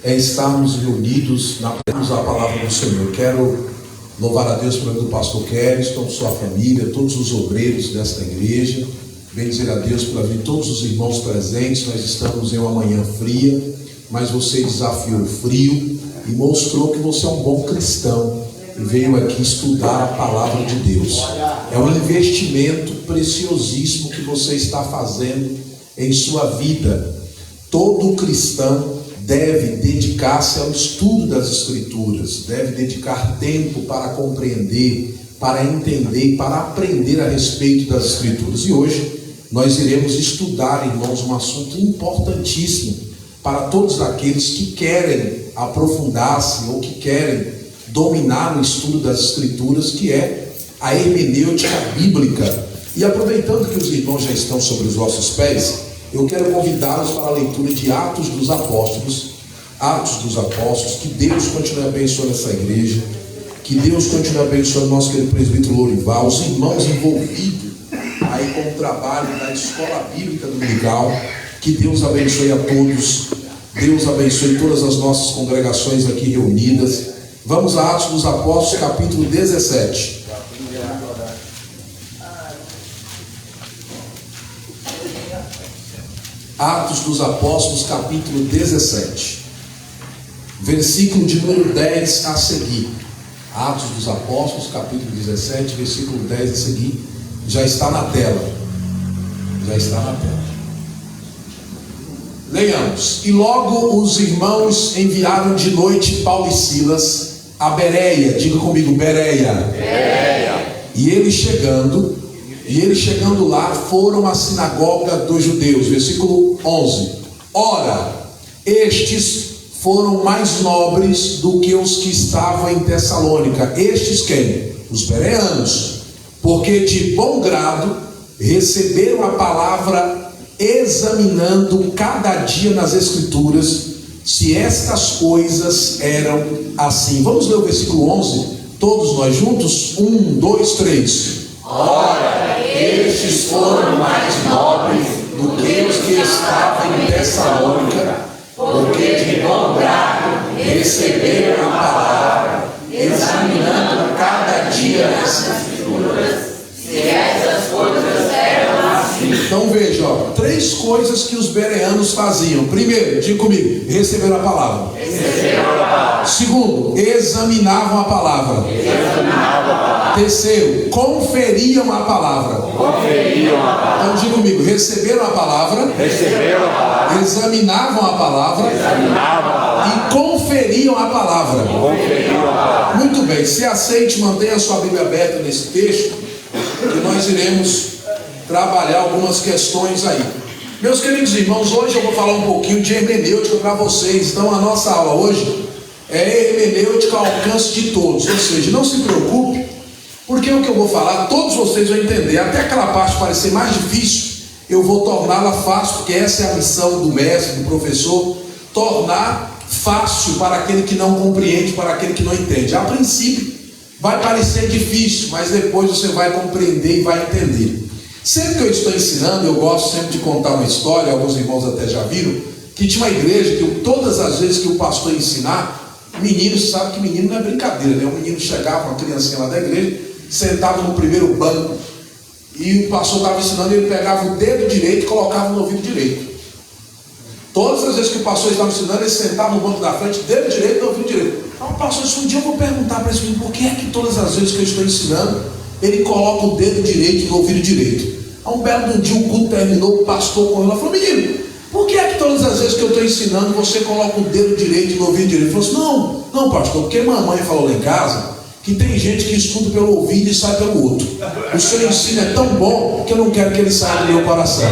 é estarmos reunidos na palavra do Senhor. Quero louvar a Deus pelo do pastor Keriston, sua família, todos os obreiros desta igreja. Bendizer a Deus pela vida de todos os irmãos presentes. Nós estamos em uma manhã fria, mas você desafiou o frio e mostrou que você é um bom cristão e veio aqui estudar a palavra de Deus. É um investimento preciosíssimo que você está fazendo em sua vida. Todo cristão deve dedicar-se ao estudo das Escrituras, deve dedicar tempo para compreender, para entender, para aprender a respeito das Escrituras. E hoje nós iremos estudar, irmãos, um assunto importantíssimo para todos aqueles que querem aprofundar-se ou que querem dominar o estudo das Escrituras, que é a hermenêutica bíblica. E aproveitando que os irmãos já estão sobre os vossos pés, eu quero convidá-los para a leitura de Atos dos Apóstolos. Atos dos Apóstolos. Que Deus continue abençoando essa igreja, que Deus continue abençoando o nosso querido presbítero Lorival, os irmãos envolvidos aí com o trabalho da escola bíblica dominical. Que Deus abençoe a todos, Deus abençoe todas as nossas congregações aqui reunidas. Vamos a Atos dos Apóstolos, capítulo 17. Atos dos Apóstolos, capítulo 17, versículo de número 10 a seguir. Atos dos Apóstolos, capítulo 17, versículo 10 a seguir. Já está na tela. Já está na tela. Leiamos. E logo os irmãos enviaram de noite Paulo e Silas a Bereia. Diga comigo, Bereia. Bereia. E eles chegando lá, foram à sinagoga dos judeus. Versículo 11. Ora, estes foram mais nobres do que os que estavam em Tessalônica. Estes quem? Os bereanos. Porque de bom grado receberam a palavra, examinando cada dia nas Escrituras se estas coisas eram assim. Vamos ler o versículo 11, todos nós juntos? 1, 2, 3. Ora, estes foram mais nobres do que os que estavam em Tessalônica, porque de bom grado receberam a palavra, examinando cada dia nas Escrituras se essas coisas eram assim. Então veja, três coisas que os bereanos faziam. Primeiro, diga comigo, receberam a palavra. Segundo, examinavam a palavra. Terceiro, conferiam a palavra. Então diga comigo, receberam a palavra, examinavam a palavra e conferiam a palavra. Muito bem, se aceite, mantenha a sua Bíblia aberta nesse texto, que nós iremos trabalhar algumas questões aí. Meus queridos irmãos, hoje eu vou falar um pouquinho de hermenêutica para vocês. Então a nossa aula hoje é hermenêutica ao alcance de todos. Ou seja, não se preocupe, porque o que eu vou falar, todos vocês vão entender. Até aquela parte parecer mais difícil, eu vou torná-la fácil, porque essa é a missão do mestre, do professor, tornar fácil para aquele que não compreende, para aquele que não entende. A princípio vai parecer difícil, mas depois você vai compreender e vai entender. Sempre que eu estou ensinando, eu gosto sempre de contar uma história, alguns irmãos até já viram, que tinha uma igreja que todas as vezes que o pastor ensinar, menino, sabe que menino não é brincadeira, né? O menino chegava, uma criancinha lá da igreja, sentava no primeiro banco, e o pastor estava ensinando, ele pegava o dedo direito e colocava no ouvido direito. Todas as vezes que o pastor estava ensinando, ele sentava no banco da frente, dedo direito no ouvido direito. Então, o pastor disse, um dia eu vou perguntar para esse menino, por que é que todas as vezes que eu estou ensinando, ele coloca o dedo direito no ouvido direito? Há um belo dia, o culto terminou, o pastor correu lá e falou, menino, por que é que todas as vezes que eu estou ensinando, você coloca o dedo direito no ouvido direito? Ele falou assim, não pastor, porque mamãe falou lá em casa, que tem gente que estuda pelo ouvido e sai pelo outro. O seu ensino é tão bom, que eu não quero que ele saia do meu coração.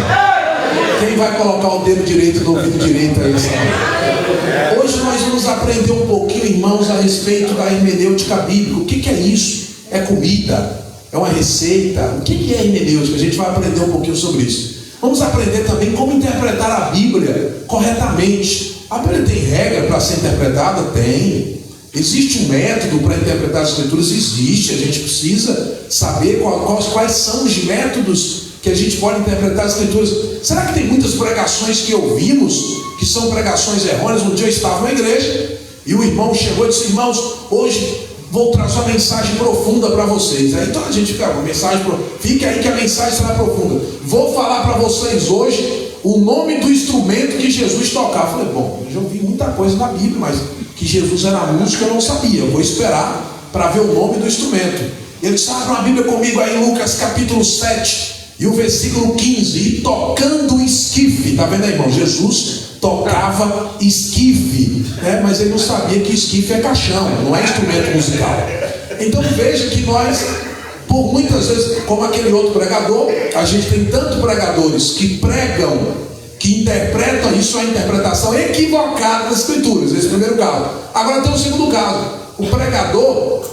Quem vai colocar o dedo direito no ouvido direito aí essa manhã? Hoje nós vamos aprender um pouquinho, irmãos, a respeito da hermenêutica bíblica. O que é isso? É comida? É uma receita? O que é hermenêutica? A gente vai aprender um pouquinho sobre isso. Vamos aprender também como interpretar a Bíblia corretamente. A Bíblia tem regra para ser interpretada? Tem. Existe um método para interpretar as Escrituras? Existe. A gente precisa saber quais são os métodos que a gente pode interpretar as Escrituras. Será que tem muitas pregações que ouvimos que são pregações errôneas? Um dia eu estava na igreja e o irmão chegou e disse: irmãos, hoje vou trazer uma mensagem profunda para vocês. Aí toda a gente fica, fique aí que a mensagem será profunda. Vou falar para vocês hoje o nome do instrumento que Jesus tocava. Eu falei: bom, eu já ouvi muita coisa na Bíblia, mas que Jesus era músico eu não sabia. Eu vou esperar para ver o nome do instrumento. Ele disse: abra a Bíblia comigo aí, Lucas capítulo 7 e o versículo 15. E tocando o esquife, está vendo aí, irmão? Jesus tocava esquife, mas ele não sabia que esquife é caixão, não é instrumento musical. Então veja que nós, por muitas vezes, como aquele outro pregador, a gente tem tantos pregadores que pregam, que interpretam, isso é a interpretação equivocada das Escrituras. Esse é o primeiro caso. Agora tem o segundo caso, o pregador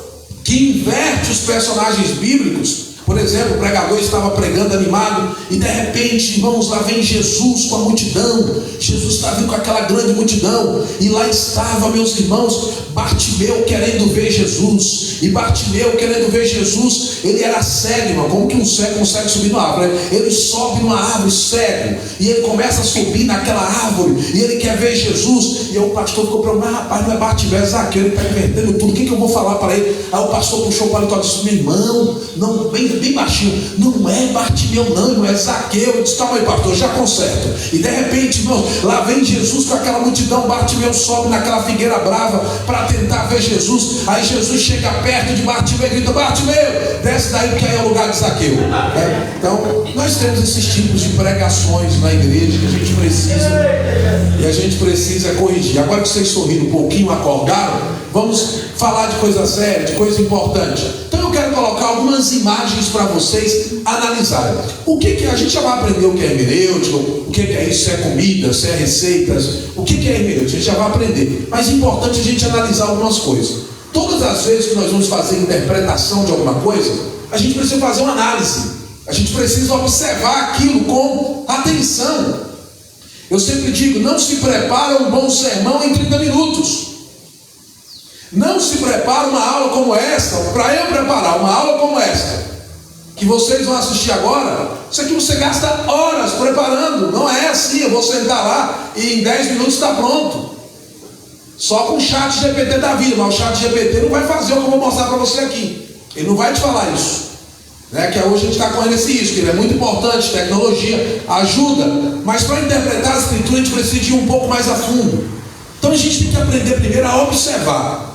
que inverte os personagens bíblicos. Por exemplo, o pregador estava pregando animado e de repente, irmãos, lá vem Jesus com a multidão. Jesus está vindo com aquela grande multidão e lá estava, meus irmãos, Bartimeu querendo ver Jesus. E Bartimeu querendo ver Jesus, ele era cego, irmão. Como que um cego consegue subir numa árvore? Ele sobe numa árvore cego e ele começa a subir naquela árvore e ele quer ver Jesus. E aí o pastor ficou preocupado: mas rapaz, não é Bartimeu, é Zaqueu, ele está invertendo tudo, o que eu vou falar para ele? Aí o pastor puxou o paletó e disse: meu irmão, não, bem baixinho, não é Bartimeu não é Zaqueu. Eu disse: calma aí, pastor, já conserto. E de repente, irmão, lá vem Jesus com aquela multidão. Bartimeu sobe naquela figueira brava para tentar ver Jesus. Aí Jesus chega perto de Bartimeu e grita: Bartimeu, desce daí porque aí é o lugar de Zaqueu. Então, nós temos esses tipos de pregações na igreja que a gente precisa corrigir. Agora que vocês sorriram um pouquinho, acordaram, vamos falar de coisa séria, de coisa importante. Então eu quero colocar algumas imagens para vocês analisarem. O que a gente já vai aprender o que é hermenêutica, o que é isso, se é comida, se é receitas, o que é hermenêutica, a gente já vai aprender. Mas é importante a gente analisar algumas coisas. Todas as vezes que nós vamos fazer interpretação de alguma coisa, a gente precisa fazer uma análise. A gente precisa observar aquilo com atenção. Eu sempre digo: não se prepara um bom sermão em 30 minutos. Não se prepara uma aula como esta. Para eu preparar uma aula como esta, que vocês vão assistir agora, isso aqui você gasta horas preparando. Não é assim: eu vou sentar lá e em 10 minutos está pronto. Só com o chat GPT da vida. Mas o chat GPT não vai fazer o que eu vou mostrar para você aqui. Ele não vai te falar isso. Que hoje a gente está correndo esse risco. Ele é muito importante, tecnologia ajuda. Mas para interpretar a Escritura a gente precisa ir um pouco mais a fundo. Então a gente tem que aprender primeiro a observar.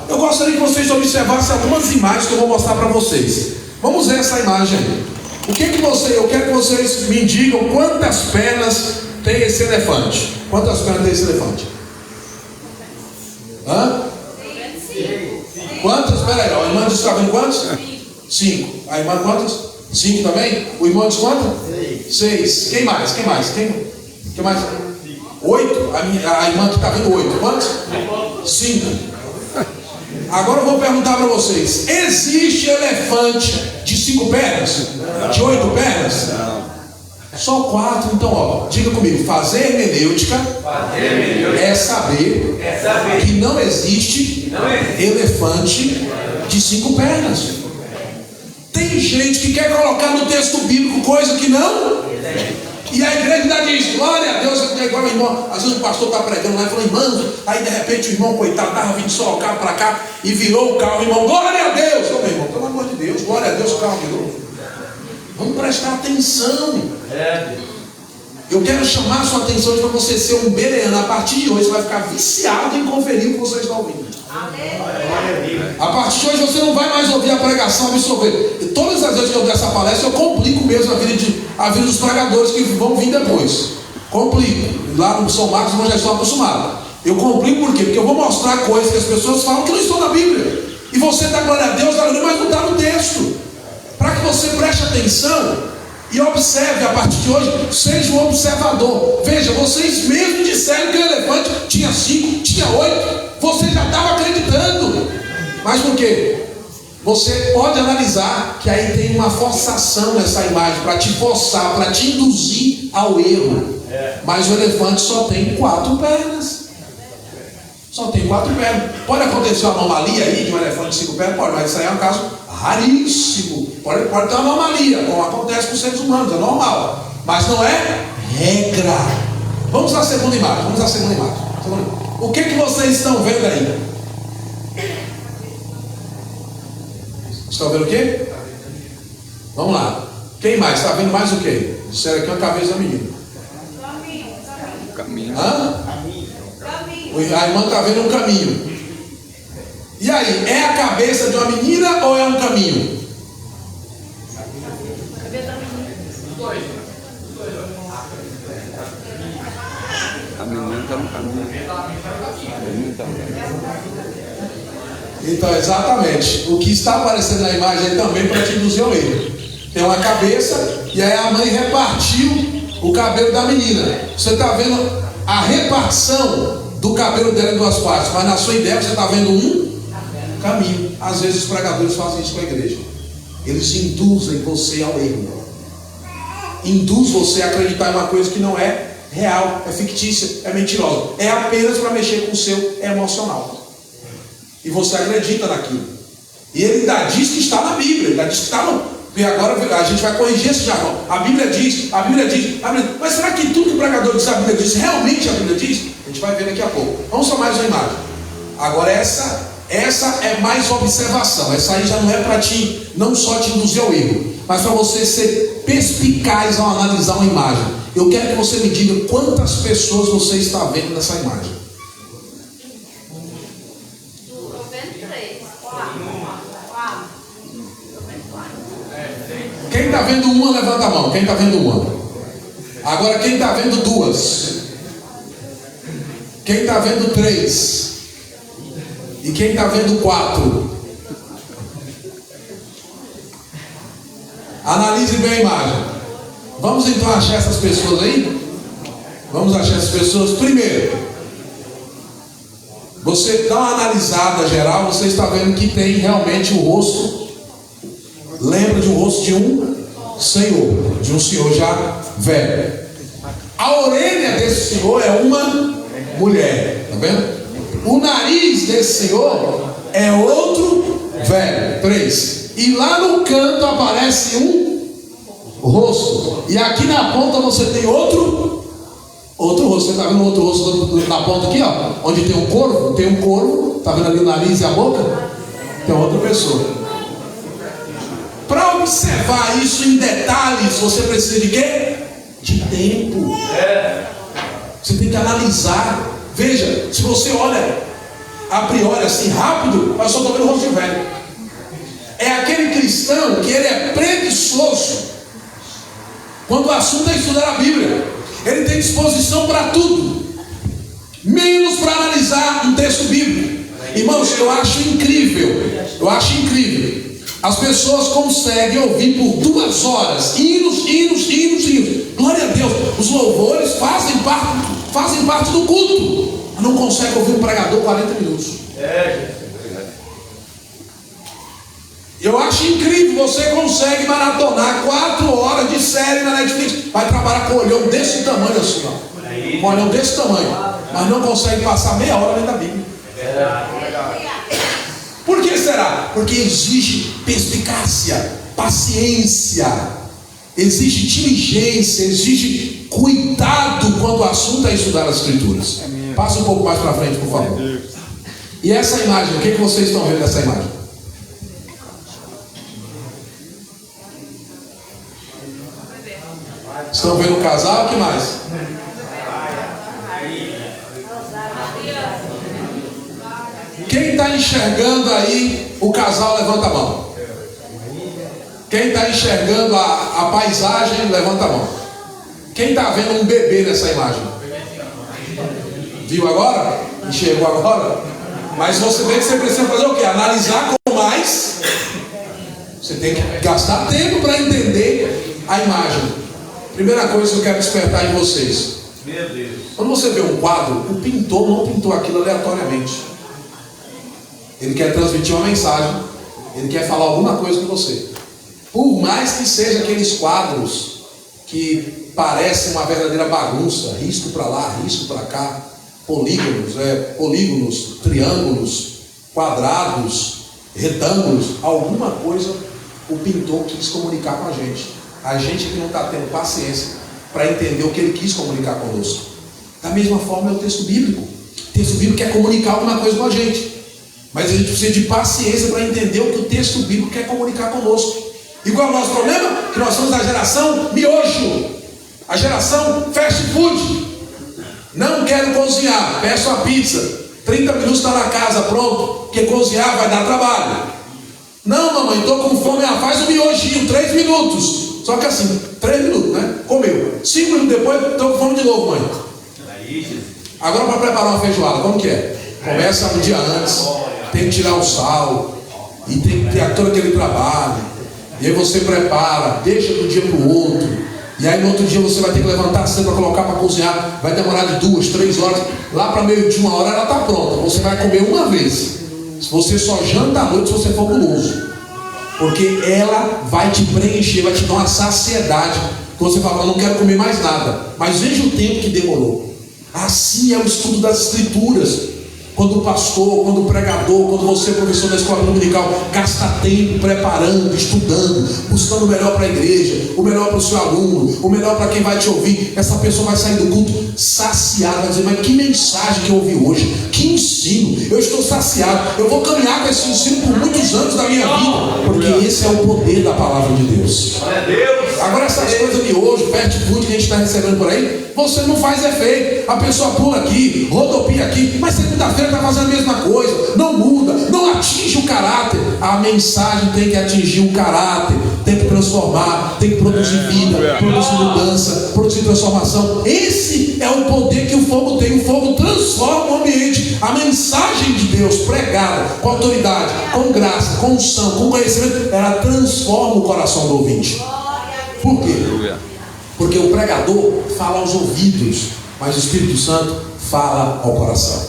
Eu gostaria que vocês observassem algumas imagens que eu vou mostrar para vocês. Vamos ver essa imagem aí. Eu quero que vocês me digam quantas pernas tem esse elefante. Quantas pernas tem esse elefante? Hã? 5. Quantas? Espera aí, a irmã disse que está vendo quantos? 5. A irmã quantas? 5 também? O irmão disse quantas? 6. Quem mais? Quem mais? 8? A irmã que está vendo 8. Quantos? 5. Agora eu vou perguntar para vocês: existe elefante de 5 pernas? De 8 pernas? Só 4. Então, diga comigo: fazer hermenêutica é saber que não existe elefante de 5 pernas. Tem gente que quer colocar no texto bíblico coisa que não. E a igreja ainda diz: glória a Deus. É igual o irmão, às vezes o pastor está pregando lá e fala: irmão, aí de repente o irmão, coitado, estava vindo só o carro para cá e virou o carro. Irmão, glória a Deus. Ô, meu irmão, pelo amor de Deus, glória a Deus, o carro virou. Vamos prestar atenção. Eu quero chamar a sua atenção para você ser um bereano. A partir de hoje você vai ficar viciado em conferir o que você está ouvindo. A partir de hoje você não vai mais ouvir a pregação, absorver. E todas as vezes que eu der essa palestra, eu complico mesmo a vida dos pregadores que vão vir depois. Complico. Lá no São Marcos nós já estamos acostumados. Eu complico por quê? Porque eu vou mostrar coisas que as pessoas falam que não estão na Bíblia. E você dá glória a Deus, mas não está no texto. Para que você preste atenção e observe a partir de hoje, seja um observador. Veja, vocês mesmo disseram que o elefante tinha 5, tinha 8. Você já estava acreditando. Mas por quê? Você pode analisar que aí tem uma forçação nessa imagem para te forçar, para te induzir ao erro. Mas o elefante só tem 4 pernas. Só tem 4 pernas. Pode acontecer uma anomalia aí de um elefante de 5 pernas? Pode, mas isso aí é um caso Raríssimo. Pode ter uma anomalia, como acontece com os seres humanos, é normal. Mas não é regra. Vamos à segunda imagem. O que vocês estão vendo aí? Estão vendo o quê? Vamos lá. Quem mais? Está vendo mais o quê? Disseram aqui uma cabeça da menina. Caminho. Hã? A irmã está vendo um caminho. E aí, é a cabeça de uma menina ou é um caminho? A menina está no caminho. Então, exatamente. O que está aparecendo na imagem também para te induzir ao erro. Tem uma cabeça e aí a mãe repartiu o cabelo da menina. Você está vendo a repartição do cabelo dela em duas partes, mas na sua ideia você está vendo um caminho. Às vezes os pregadores fazem isso com a igreja. Eles induzem você ao erro. Induz você a acreditar em uma coisa que não é real, é fictícia, é mentirosa. É apenas para mexer com o seu emocional. E você acredita naquilo. E ele ainda diz que está na Bíblia, ainda diz que está no... E agora a gente vai corrigir esse jargão. A Bíblia diz. Mas será que tudo que o pregador diz, a Bíblia diz, realmente a Bíblia diz? A gente vai ver daqui a pouco. Vamos só mais uma imagem. Agora essa é mais observação. Essa aí já não é para ti, não só te induzir ao erro, mas para você ser perspicaz ao analisar uma imagem. Eu quero que você me diga quantas pessoas você está vendo nessa imagem. Quem está vendo uma, levanta a mão. Quem está vendo uma? Agora, quem está vendo duas? Quem está vendo três? E quem está vendo quatro? Analise bem a imagem. Vamos então achar essas pessoas aí? Vamos achar essas pessoas. Primeiro, você dá uma analisada geral, você está vendo que tem realmente o rosto. Lembra de um rosto de um senhor, de um senhor já velho. A orelha desse senhor é uma mulher, tá vendo? O nariz desse senhor é outro velho. 3. E lá no canto aparece um rosto. E aqui na ponta você tem outro rosto. Você está vendo outro rosto na ponta aqui, ó? Onde tem um corvo? Tem um corvo. Está vendo ali o nariz e a boca? Tem outra pessoa. Para observar isso em detalhes, você precisa de quê? De tempo. Você tem que analisar. Veja, se você olha a priori assim rápido, eu só estou vendo o rosto de velho. É aquele cristão que ele é preguiçoso quando o assunto é estudar a Bíblia. Ele tem disposição para tudo, menos para analisar um texto bíblico. Irmãos, eu acho incrível. As pessoas conseguem ouvir por 2 horas hinos. Glória a Deus. Os louvores fazem parte do culto. Mas não consegue ouvir um pregador 40 minutos. Eu acho incrível. Você consegue maratonar 4 horas de série na Netflix. Vai trabalhar com um olhão desse tamanho assim, ó. Um olhão desse tamanho. Mas não consegue passar meia hora dentro da Bíblia. Por que será? Porque exige perspicácia, paciência, exige diligência, exige cuidado quando o assunto é estudar as Escrituras. Passa um pouco mais para frente, por favor. E essa imagem, o que vocês estão vendo nessa imagem? Estão vendo o casal? O que mais? Quem está enxergando aí o casal, levanta a mão. Quem está enxergando a paisagem, levanta a mão. Quem está vendo um bebê nessa imagem? Viu agora? Enxergou agora? Mas você vê que você precisa fazer o quê? Analisar com mais. Você tem que gastar tempo para entender a imagem. Primeira coisa que eu quero despertar em vocês. Meu Deus. Quando você vê um quadro, o pintor não pintou aquilo aleatoriamente. Ele quer transmitir uma mensagem. Ele quer falar alguma coisa com você. Por mais que seja aqueles quadros que parecem uma verdadeira bagunça, risco para lá, risco para cá, polígonos, triângulos, quadrados, retângulos, alguma coisa o pintor quis comunicar com a gente. A gente que não está tendo paciência para entender o que ele quis comunicar conosco. Da mesma forma é o texto bíblico. O texto bíblico quer comunicar alguma coisa com a gente, mas a gente precisa de paciência para entender o que o texto bíblico quer comunicar conosco. E qual é o nosso problema? Que nós somos a geração miojo, a geração fast food. Não quero cozinhar, peço a pizza, 30 minutos está na casa, pronto, porque cozinhar vai dar trabalho. Não, mamãe, estou com fome, faz um miojinho, 3 minutos. Só que assim, 3 minutos, né? Comeu. 5 minutos depois, estou com fome de novo, mãe. Agora para preparar uma feijoada, como que é? Começa um dia antes, tem que tirar o sal, e tem que ter todo aquele trabalho. E aí você prepara, deixa de um dia para o outro. E aí no outro dia você vai ter que levantar cedo para colocar para cozinhar. Vai demorar de 2, 3 horas. Lá para meio-dia, 1 hora, ela está pronta. Você vai comer uma vez. Se você só janta à noite, se você for guloso. Porque ela vai te preencher, vai te dar uma saciedade. Que você fala, não quero comer mais nada. Mas veja o tempo que demorou. Assim é o estudo das Escrituras. Quando o pastor, quando o pregador, quando você, professor da escola dominical, gasta tempo preparando, estudando, buscando o melhor para a igreja, o melhor para o seu aluno, o melhor para quem vai te ouvir, essa pessoa vai sair do culto saciada, vai dizer, mas que mensagem que eu ouvi hoje, que ensino, eu estou saciado, eu vou caminhar com esse ensino por muitos anos da minha vida, porque esse é o poder da palavra de Deus. Agora essas coisas de hoje, fast food que a gente está recebendo por aí, você não faz efeito. A pessoa pula aqui, rodopia aqui, mas segunda-feira está fazendo a mesma coisa. Não muda, não atinge o caráter. A mensagem tem que atingir o caráter, tem que transformar, tem que produzir vida, produzir mudança, produzir transformação. Esse é o poder que o fogo tem. O fogo transforma o ambiente. A mensagem de Deus pregada com autoridade, com graça, com unção, com conhecimento, ela transforma o coração do ouvinte. Por quê? Porque o pregador fala aos ouvidos, mas o Espírito Santo fala ao coração.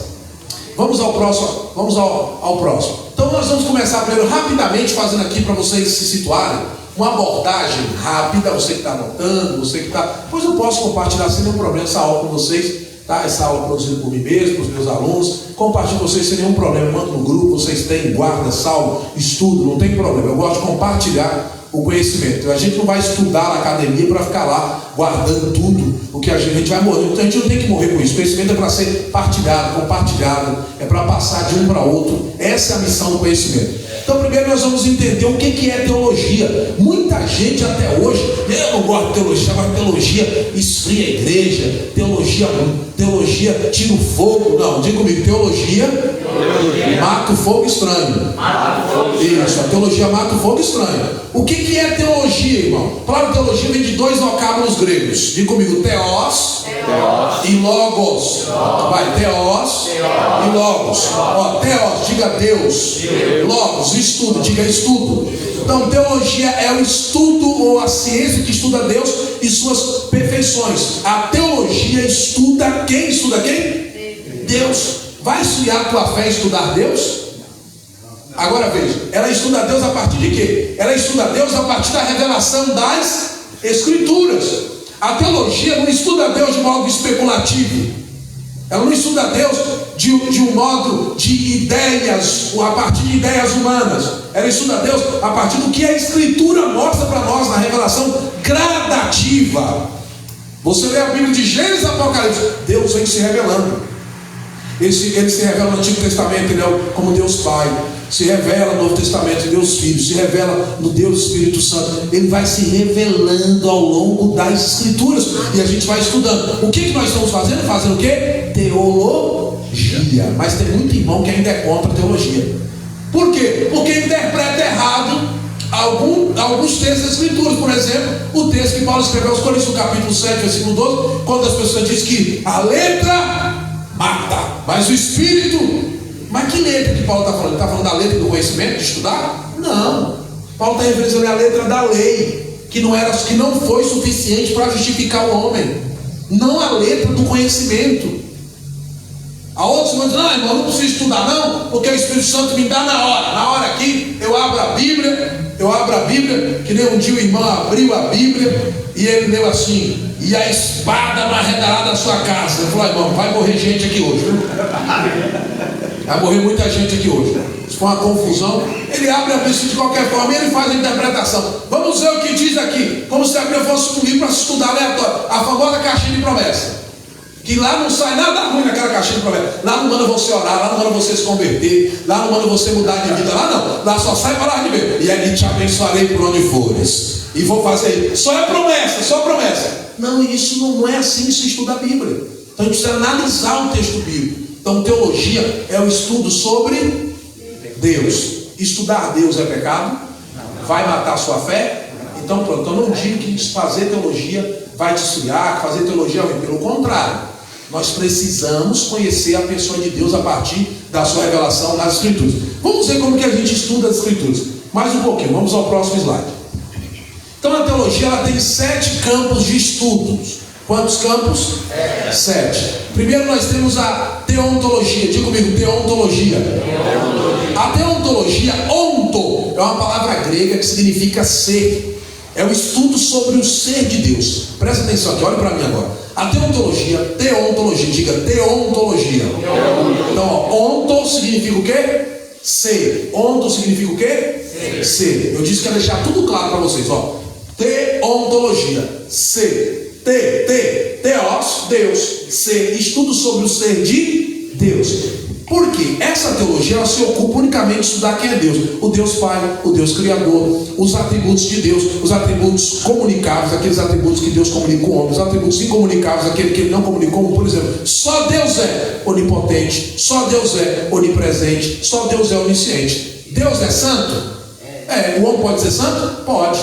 Vamos ao próximo. Então nós vamos começar primeiro rapidamente fazendo aqui para vocês se situarem uma abordagem rápida. Você que está anotando, você que está... Pois eu posso compartilhar sem nenhum problema essa aula com vocês, tá? Essa aula produzida por mim mesmo, por meus alunos. Compartilho com vocês sem nenhum problema. Mando no grupo, vocês têm, guarda, salvo, estudo, não tem problema. Eu gosto de compartilhar o conhecimento. A gente não vai estudar na academia para ficar lá guardando tudo, porque a gente vai morrer. Então a gente não tem que morrer com isso. O conhecimento é para ser partilhado, compartilhado, é para passar de um para outro. Essa é a missão do conhecimento. Então primeiro nós vamos entender o que é teologia. Muita gente até hoje, eu não gosto de teologia, mas teologia esfria a igreja, teologia tira o fogo. Não, diga comigo, teologia mata o fogo estranho. Isso, a teologia mata o fogo estranho. O que é teologia, irmão? A palavra teologia vem de 2 vocábulos gregos. Diga comigo, teos e logos. Vai, teos e logos. Ó, teos, diga Deus. Logos, estudo, diga estudo. Então, teologia é o estudo ou a ciência que estuda Deus e suas perfeições. A teologia estuda quem? Estuda quem? Deus. Vai esfriar a tua fé estudar Deus? Agora veja, ela estuda Deus a partir de quê? Ela estuda Deus a partir da revelação das Escrituras. A teologia não estuda Deus de modo especulativo. Ela não estuda Deus de um modo de ideias, ou a partir de ideias humanas. Ela estuda Deus a partir do que a Escritura mostra para nós na revelação gradativa. Você lê a Bíblia de Gênesis e Apocalipse, Deus vem se revelando. Ele se revela no Antigo Testamento, ele é como Deus Pai. Se revela no Novo Testamento, Deus Filho. Se revela no Deus Espírito Santo. Ele vai se revelando ao longo das Escrituras. E a gente vai estudando. O que nós estamos fazendo? Fazendo o quê? Teologia. Mas tem muito irmão que ainda é contra a teologia. Por quê? Porque interpreta errado alguns textos das Escrituras. Por exemplo, o texto que Paulo escreveu aos Coríntios, no capítulo 7, versículo 12, quando as pessoas dizem que a letra mata, mas o Espírito... Mas que letra que Paulo está falando? Ele está falando da letra do conhecimento, de estudar? Não. Paulo está referenciando a letra da lei, que não foi suficiente para justificar o homem. Não a letra do conhecimento. A outros vão dizer, não, irmão, não preciso estudar não, porque o Espírito Santo me dá na hora. Na hora aqui, eu abro a Bíblia, que nem um dia o irmão abriu a Bíblia e ele leu assim: e a espada não arredará da sua casa. Ele falou, irmão, vai morrer gente aqui hoje, viu? Vai morrer muita gente aqui hoje. se for uma confusão, ele abre a Bíblia de qualquer forma e ele faz a interpretação. Vamos ver o que diz aqui, como se a Bíblia fosse um livro para se estudar aleatório, a famosa caixinha de promessa. Que lá não sai nada ruim naquela caixinha de promessa. Lá não manda você orar, lá não manda você se converter, lá não manda você mudar de vida, lá não. Lá só sai palavra de Deus. E ali te abençoarei por onde fores. E vou fazer. Só é promessa, só promessa. Não, isso não é assim que se estuda a Bíblia. Então a gente precisa analisar o texto bíblico. Então teologia é o estudo sobre Deus. Estudar Deus é pecado? Vai matar a sua fé? Então pronto, eu não digo que fazer teologia vai te esfriar, que fazer teologia é ruim. Pelo contrário. Nós precisamos conhecer a pessoa de Deus a partir da sua revelação nas Escrituras. Vamos ver como que a gente estuda as Escrituras. Mais um pouquinho, vamos ao próximo slide. Então a teologia ela tem 7 campos de estudos. Quantos campos? 7. Primeiro nós temos a teontologia. Diga comigo, teontologia. A teontologia, onto, é uma palavra grega que significa ser. É o estudo sobre o ser de Deus. Presta atenção aqui, olha para mim agora. A teontologia, diga teontologia. Então, ó, onto significa o quê? Ser. Onto significa o quê? Ser. Eu disse que ia deixar tudo claro para vocês, ó. Teontologia, ser. Teos, Deus. Ser, estudo sobre o ser de Deus. Por quê? Essa teologia ela se ocupa unicamente de estudar quem é Deus. O Deus Pai, o Deus Criador, os atributos de Deus, os atributos comunicáveis, aqueles atributos que Deus comunica com o homem, os atributos incomunicáveis, aqueles que Ele não comunicou, por exemplo, só Deus é onipotente, só Deus é onipresente, só Deus é onisciente. Deus é santo? O homem pode ser santo? Pode.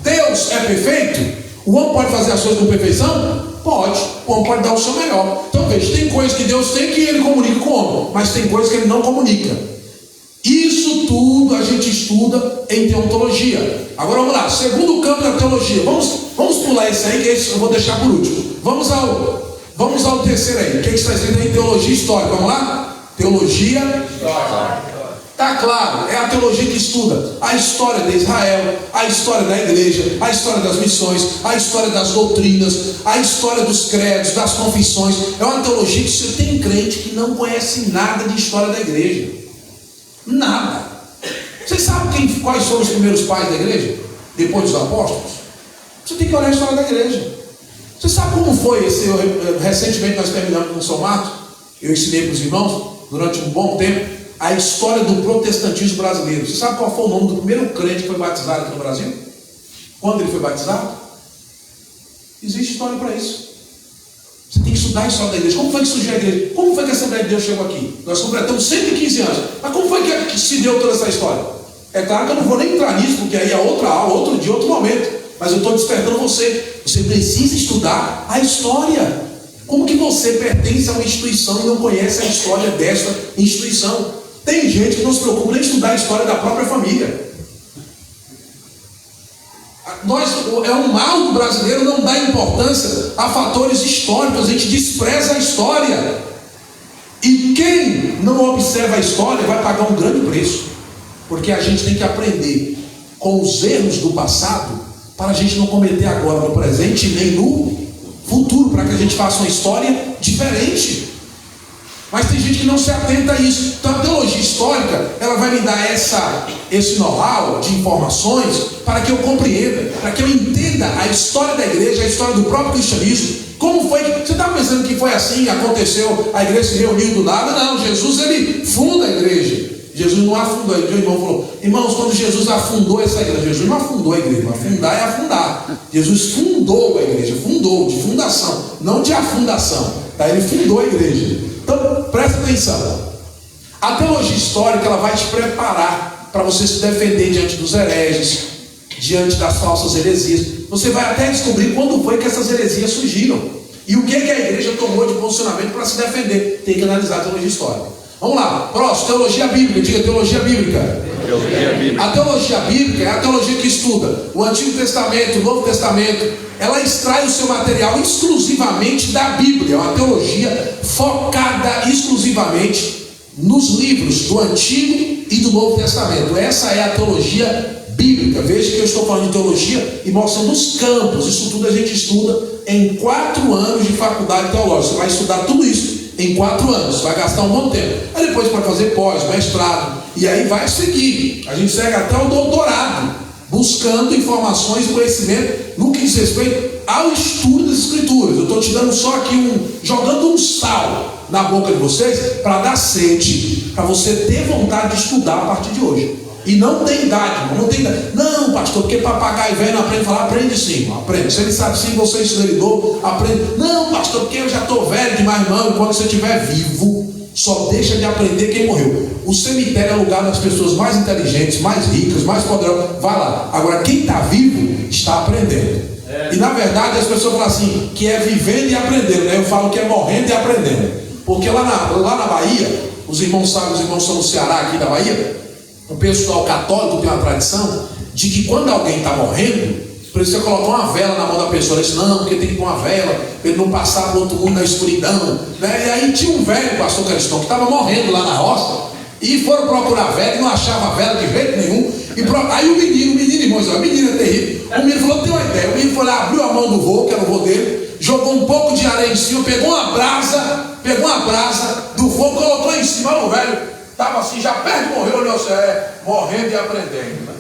Deus é perfeito? O homem pode fazer as coisas com perfeição? Pode. O homem pode dar o seu melhor. Então veja, tem coisas que Deus tem que Ele comunica com o homem, mas tem coisas que Ele não comunica. Isso tudo a gente estuda em teontologia. Agora vamos lá, segundo campo da teologia. Vamos pular esse aí, que esse eu vou deixar por último. Vamos ao terceiro aí. O que está escrito aí? Teologia histórica. Vamos lá? Teologia histórica. Está claro, é a teologia que estuda a história de Israel, a história da igreja, a história das missões, a história das doutrinas, a história dos credos, das confissões. É uma teologia que você tem crente que não conhece nada de história da igreja. Nada. Vocês sabem quais foram os primeiros pais da igreja? Depois dos apóstolos? Você tem que olhar a história da igreja. Você sabe como foi recentemente nós terminamos no São Marcos? Eu ensinei para os irmãos, durante um bom tempo, a história do protestantismo brasileiro. Você sabe qual foi o nome do primeiro crente que foi batizado aqui no Brasil? Quando ele foi batizado? Existe história para isso. Você tem que estudar a história da igreja. Como foi que surgiu a igreja? Como foi que a Assembleia de Deus chegou aqui? Nós completamos 115 anos. Mas como foi que se deu toda essa história? É claro que eu não vou nem entrar nisso, porque aí é outra aula, outro dia, outro momento. Mas eu estou despertando você. Você precisa estudar a história. Como que você pertence a uma instituição e não conhece a história dessa instituição? Tem gente que não se preocupa nem em estudar a história da própria família. É um mal do brasileiro não dar importância a fatores históricos. A gente despreza a história. E quem não observa a história vai pagar um grande preço. Porque a gente tem que aprender com os erros do passado para a gente não cometer agora no presente nem no futuro, para que a gente faça uma história diferente. Mas tem gente que não se atenta a isso. Então a teologia histórica, ela vai me dar esse know-how de informações para que eu compreenda, para que eu entenda a história da igreja, a história do próprio cristianismo. Como foi que... Você está pensando que foi assim, aconteceu, a igreja se reuniu do nada? Não, Jesus ele funda a igreja. Jesus não afundou. O irmão falou, irmãos, quando Jesus afundou essa igreja, Jesus não afundou a igreja, afundar é afundar. Jesus fundou a igreja, fundou, de fundação, não de afundação. Tá? Ele fundou a igreja. Então, presta atenção. A teologia histórica, ela vai te preparar para você se defender diante dos hereges, diante das falsas heresias. Você vai até descobrir quando foi que essas heresias surgiram. E o que a igreja tomou de posicionamento para se defender. Tem que analisar a teologia histórica. Vamos lá, próximo, teologia bíblica. Diga teologia bíblica. Teologia bíblica. A teologia bíblica é a teologia que estuda o Antigo Testamento, o Novo Testamento. Ela extrai o seu material exclusivamente da Bíblia. É uma teologia focada exclusivamente nos livros do Antigo e do Novo Testamento. Essa é a teologia bíblica. Veja que eu estou falando de teologia e mostrando os campos. Isso tudo a gente estuda em 4 anos de faculdade teológica. Você vai estudar tudo isso em 4 anos. Vai gastar um bom tempo. Aí depois pode fazer pós, mestrado. E aí vai seguir. A gente segue até o doutorado, buscando informações e conhecimento no que diz respeito ao estudo das Escrituras. Eu estou te dando só aqui jogando um sal na boca de vocês para dar sede, para você ter vontade de estudar a partir de hoje. E não tem idade, não tem idade. Não, pastor, porque papagaio velho não aprende a falar. Aprende sim, irmão, aprende. Se ele sabe sim, você é ensinador, aprende. Não, pastor, porque eu já estou velho demais, irmão. E quando você estiver vivo, só deixa de aprender quem morreu. O cemitério é o lugar das pessoas mais inteligentes, mais ricas, mais poderosas. Vai lá. Agora, quem está vivo está aprendendo. E na verdade as pessoas falam assim, que é vivendo e aprendendo, né? Eu falo que é morrendo e aprendendo. Porque lá na Bahia, os irmãos sabem, os irmãos são no Ceará aqui da Bahia, o pessoal católico tem uma tradição de que quando alguém está morrendo, precisa colocar uma vela na mão da pessoa. Ele diz, não, porque tem que pôr uma vela para ele não passar para o outro mundo na escuridão, né? E aí tinha um velho, pastor Cristão, que estava morrendo lá na roça, e foram procurar vela e não achava vela de jeito nenhum. Aí o menino, irmãos, o menino é terrível. O menino falou, tem uma ideia. O menino foi lá, abriu a mão do vô, que era o vô dele, jogou um pouco de areia em cima, pegou uma brasa do fogo, colocou em cima. O velho estava assim, já perto de morrer, olhou assim, morrendo e aprendendo, né?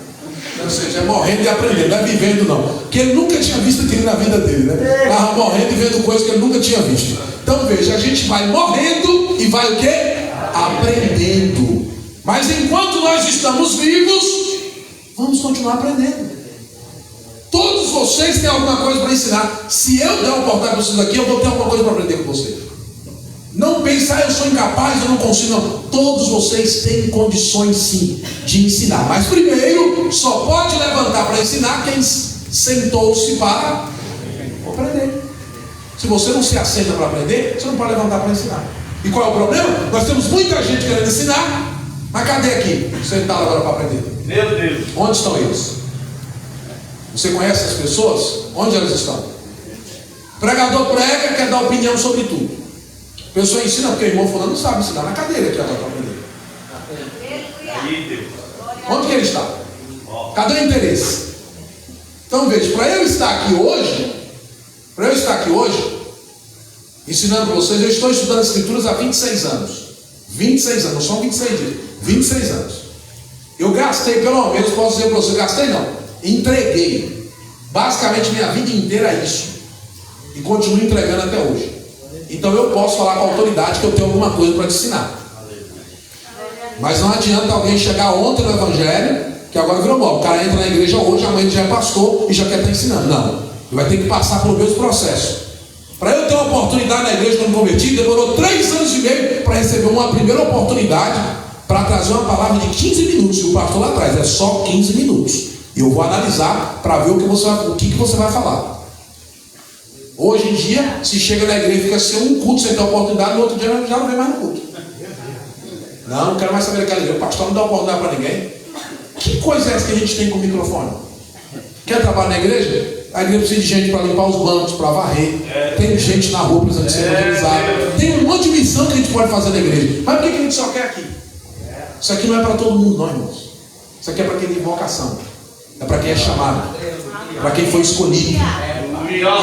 Ou seja, é morrendo e aprendendo, não é vivendo não. Porque ele nunca tinha visto aquilo na vida dele, né? Estava morrendo e vendo coisas que ele nunca tinha visto. Então veja, a gente vai morrendo e vai o quê? Aprendendo. Mas enquanto nós estamos vivos, vamos continuar aprendendo. Todos vocês têm alguma coisa para ensinar. Se eu der uma oportunidade para vocês aqui, eu vou ter alguma coisa para aprender com vocês. Não pensar, eu sou incapaz, eu não consigo, não. Todos vocês têm condições sim de ensinar. Mas primeiro, só pode levantar para ensinar quem sentou-se para aprender. Se você não se assenta para aprender, você não pode levantar para ensinar. E qual é o problema? Nós temos muita gente querendo ensinar, mas cadê aqui? Sentado agora para aprender. Meu Deus. Onde estão eles? Você conhece as pessoas? Onde elas estão? O pregador prega, quer dar opinião sobre tudo. A pessoa ensina porque o irmão fulano não sabe ensinar na cadeira que ela está aprendendo. Onde que ele está? Cadê o interesse? Então veja, para eu estar aqui hoje, ensinando para vocês, eu estou estudando as Escrituras há 26 anos. 26 anos, não são 26 dias, 26 anos. Eu gastei, pelo menos, posso dizer para vocês, gastei não, entreguei basicamente minha vida inteira a isso. E continuo entregando até hoje. Então eu posso falar com a autoridade que eu tenho alguma coisa para te ensinar. Mas não adianta alguém chegar ontem no Evangelho, que agora virou bom. O cara entra na igreja hoje, amanhã ele já é pastor e já quer estar ensinando. Não, ele vai ter que passar pelo mesmo processo. Para eu ter uma oportunidade na igreja quando me converti, demorou 3 anos e meio para receber uma primeira oportunidade para trazer uma palavra de 15 minutos. E o pastor lá atrás é só 15 minutos. E eu vou analisar para ver o que você vai falar. Hoje em dia, se chega na igreja e fica sem um culto, sem ter oportunidade, no outro dia já não vem mais no culto. Não quero mais saber daquela igreja. O pastor não dá oportunidade para ninguém. Que coisa é essa que a gente tem com o microfone? Quer trabalhar na igreja? A igreja precisa de gente para limpar os bancos, para varrer. Tem gente na rua precisando ser evangelizado. Tem um monte de missão que a gente pode fazer na igreja. Mas por que a gente só quer aqui? Isso aqui não é para todo mundo, não, irmãos. Isso aqui é para quem tem vocação. É para quem é chamado. Para quem foi escolhido.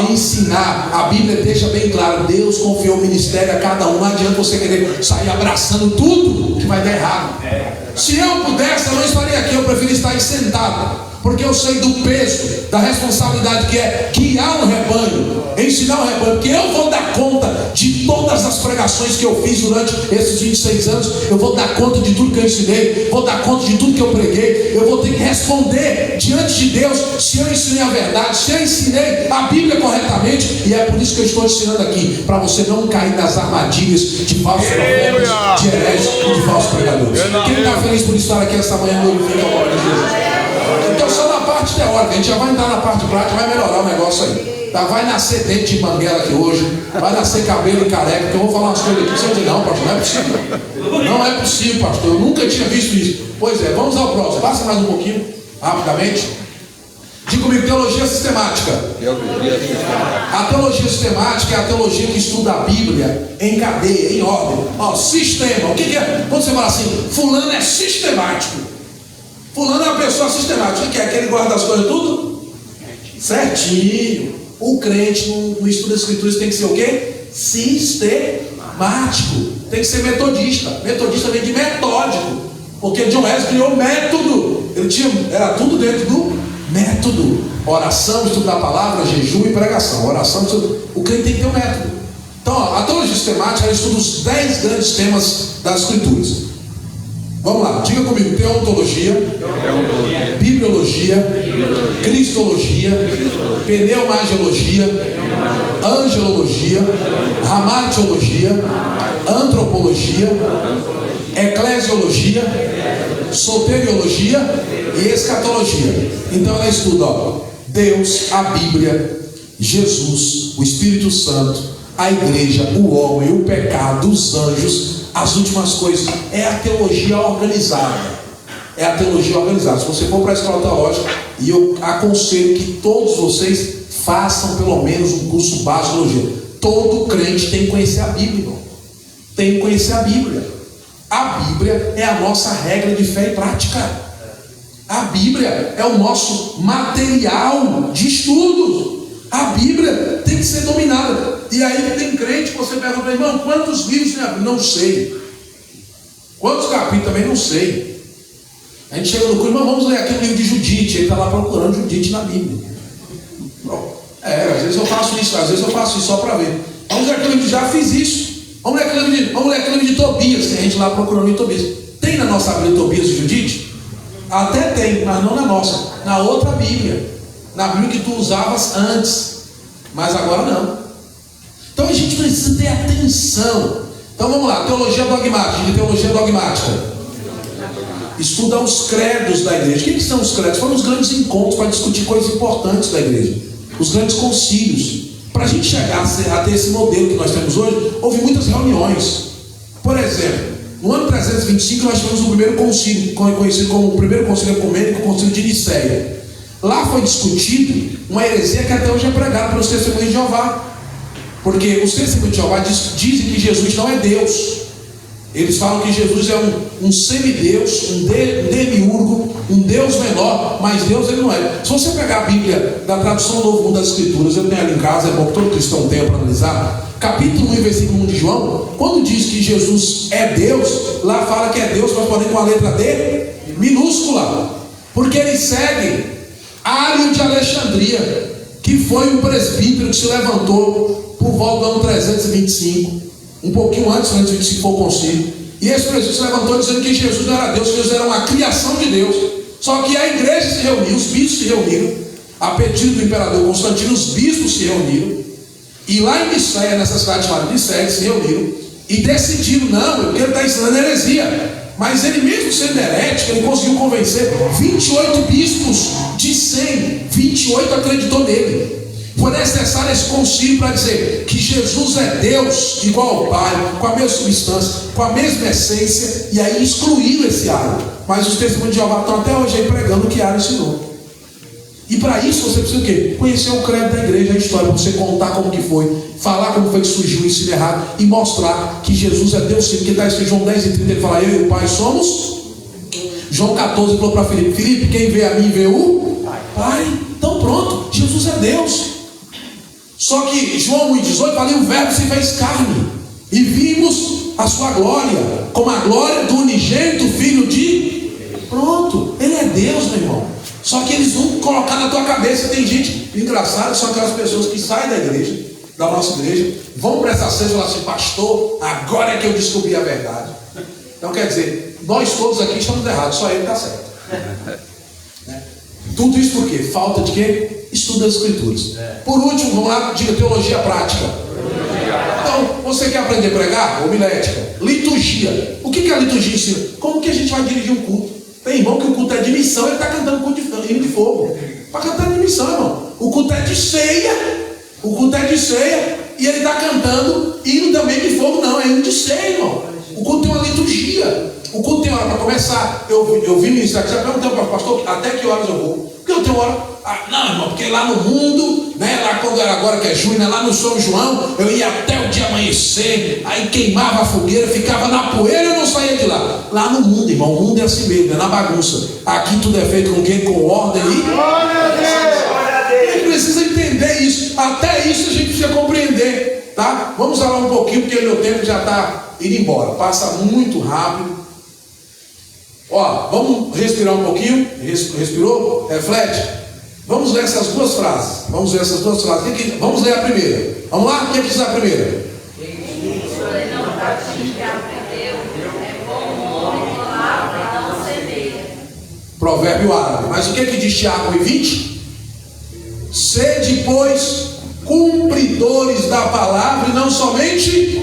Ensinar. A Bíblia deixa bem claro, Deus confiou o ministério a cada um. Não adianta você querer sair abraçando tudo, que vai dar errado. Se eu pudesse, eu não estaria aqui. Eu prefiro estar aí sentado, porque eu sei do peso, da responsabilidade que é guiar um rebanho, ensinar um rebanho, porque eu vou dar conta de todas as pregações que eu fiz durante esses 26 anos. Eu vou dar conta de tudo que eu ensinei, vou dar conta de tudo que eu preguei. Eu vou ter que responder diante de Deus se eu ensinei a verdade, se eu ensinei a Bíblia corretamente. E é por isso que eu estou ensinando aqui, para você não cair nas armadilhas de falsos profetas, de hereges e de falsos pregadores. Quem está feliz por estar aqui esta manhã, glorifica o nome de Jesus. Então só na parte teórica, a gente já vai entrar na parte prática, vai melhorar o negócio aí. Tá? Vai nascer dente de manguela aqui hoje, vai nascer cabelo e careca, porque eu vou falar umas coisas aqui, você vai dizer, não, pastor, não é possível. Não é possível, pastor, eu nunca tinha visto isso. Pois é, vamos ao próximo, passa mais um pouquinho, rapidamente. Diga comigo, teologia sistemática. A teologia sistemática é a teologia que estuda a Bíblia em cadeia, em ordem. Ó, sistema, o que é? Quando você fala assim, fulano é sistemático. Fulano é uma pessoa sistemática. O que é? Que ele guarda as coisas tudo certinho. O crente no estudo das Escrituras tem que ser o quê? Sistemático. tem que ser metodista. Metodista vem de metódico, porque John Wesley criou método. Era tudo dentro do método: oração, estudo da palavra, jejum e pregação. Oração, o crente tem que ter um método. Então, a teologia sistemática, ela estuda os 10 grandes temas das Escrituras. Vamos lá, diga comigo: teontologia, bibliologia, cristologia, pneumagiologia, angelologia, ramartiologia, antropologia, eclesiologia, soteriologia e escatologia. Então ela estuda, Deus, a Bíblia, Jesus, o Espírito Santo, a igreja, o homem, o pecado, os anjos, as últimas coisas. É a teologia organizada. É a teologia organizada. Se você for para a escola teológica, e eu aconselho que todos vocês façam pelo menos um curso básico de teologia. Todo crente tem que conhecer a Bíblia, irmão. Tem que conhecer a Bíblia. A Bíblia é a nossa regra de fé e prática. A Bíblia é o nosso material de estudos. A Bíblia tem que ser dominada. E aí tem crente que você pergunta, irmão, quantos livros tem a Bíblia? Não sei. Quantos capítulos? Também não sei. A gente chega no culto, irmão, vamos ler aqui o livro de Judite. Ele está lá procurando Judite na Bíblia. Às vezes eu faço isso só para ver. Vamos ler aquele livro, já fiz isso. Vamos ler aquele livro de Tobias, tem a gente lá procurando em Tobias. Tem na nossa Bíblia Tobias e Judite? Até tem, mas não na nossa. Na outra Bíblia. Na Bíblia que tu usavas antes. Mas agora não. Então a gente precisa ter atenção. Então vamos lá, teologia dogmática. Estuda os credos da igreja. O que são os credos? Foram os grandes encontros para discutir coisas importantes da igreja. Os grandes concílios. Para a gente chegar a ter esse modelo que nós temos hoje, houve muitas reuniões. Por exemplo, no ano 325 nós tivemos o primeiro concílio, conhecido como o primeiro concílio ecumênico, o concílio de Nicéia. Lá foi discutido uma heresia que até hoje é pregada pelos testemunhos de Jeová. Porque os testemunhos de Jeová dizem que Jesus não é Deus. Eles falam que Jesus é um semideus, um demiurgo, um Deus menor, mas Deus ele não é. Se você pegar a Bíblia da tradução Novo Mundo das Escrituras, eu tenho ela em casa, é bom que todo cristão tenha para analisar. Capítulo 1 e versículo 1 de João, quando diz que Jesus é Deus, lá fala que é Deus, mas porém com a letra D minúscula, porque ele segue Ário de Alexandria, que foi um presbítero que se levantou por volta do ano 325. Um pouquinho antes de se for o concílio. E esse presbítero se levantou dizendo que Jesus não era Deus, que Jesus era uma criação de Deus. Só que a igreja se reuniu, os bispos se reuniram, a pedido do imperador Constantino, os bispos se reuniram. E lá em Nicéia, nessa cidade chamada Nicéia, se reuniram e decidiram, não, porque ele está ensinando heresia. Mas ele mesmo sendo herético, ele conseguiu convencer 28 bispos de 100, 28 acreditou nele. Foi necessário esse concílio para dizer que Jesus é Deus igual ao Pai, com a mesma substância, com a mesma essência, e aí excluíram esse Ário. Mas os testemunhos de Jeová estão até hoje aí pregando o que Ário ensinou. E para isso você precisa o quê? Conhecer o credo da igreja, a história, para você contar como que foi, falar como foi que surgiu o ensino errado e mostrar que Jesus é Deus sim, porque está escrito em João 10 e 30, ele fala, eu e o Pai somos. João 14 falou para Filipe, quem vê a mim vê o Pai. Então pronto, Jesus é Deus. Só que João 1,18 fala, o verbo se fez carne e vimos a sua glória, como a glória do unigênito filho de... Pronto, ele é Deus, meu irmão. Só que eles vão colocar na tua cabeça. Tem gente engraçada, são aquelas pessoas que saem da igreja, da nossa igreja, vão para essa ceia e falam assim, pastor, agora é que eu descobri a verdade. Então quer dizer, nós todos aqui estamos errados, só ele está certo. Tudo isso por quê? Falta de quê? Estudo das Escrituras. Por último, vamos lá, diga teologia prática. Então, você quer aprender a pregar? Homilética. Liturgia. O que a liturgia ensina? Como que a gente vai dirigir um culto? Tem irmão que o culto é de missão, ele está cantando culto de hino de fogo. Para cantar de missão, irmão. O culto é de ceia. O culto é de ceia. E ele está cantando hino também de fogo. Não, é hino de ceia, irmão. O culto tem uma liturgia. O culto tem hora para começar. Eu vi ministrar aqui, já perguntei para o pastor até que horas eu vou. Porque eu tenho hora. Não, irmão, porque lá no mundo, né, lá quando era agora que é junho, né, lá no São João, eu ia até o dia amanhecer, aí queimava a fogueira, ficava na poeira e eu não saía de lá. Lá no mundo, irmão, o mundo é assim mesmo, é na bagunça. Aqui tudo é feito com quem? Com ordem e... A gente precisa entender isso. Até isso a gente precisa compreender. Tá? Vamos orar um pouquinho, porque o meu tempo já está indo embora. Passa muito rápido. Ó, vamos respirar um pouquinho. Respirou? Reflete. Vamos ler essas duas frases. Vamos ler a primeira. Vamos lá? O que diz a primeira? Provérbio árabe. Mas o que diz Tiago 1:20? Sede, pois, cumpridores da palavra e não somente.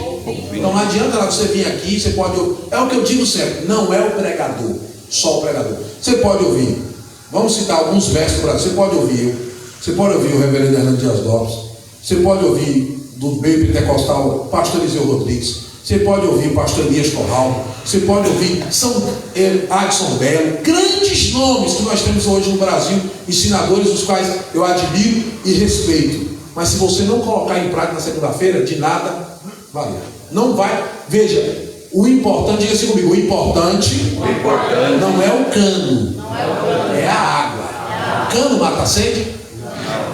Então não adianta você vir aqui, você pode ouvir. É o que eu digo sempre, não é o pregador, só o pregador. Você pode ouvir, vamos citar alguns versos para você. Pode ouvir o reverendo Hernando Dias Lopes, você pode ouvir do meio pentecostal pastor Eliseu Rodrigues, você pode ouvir pastor Elias Corral, você pode ouvir Adson Belo, grandes nomes que nós temos hoje no Brasil, ensinadores os quais eu admiro e respeito. Mas se você não colocar em prática na segunda-feira, de nada valeu. Não vai. Veja, o importante, diga assim comigo, o importante não é o cano, é a água. O cano mata a sede?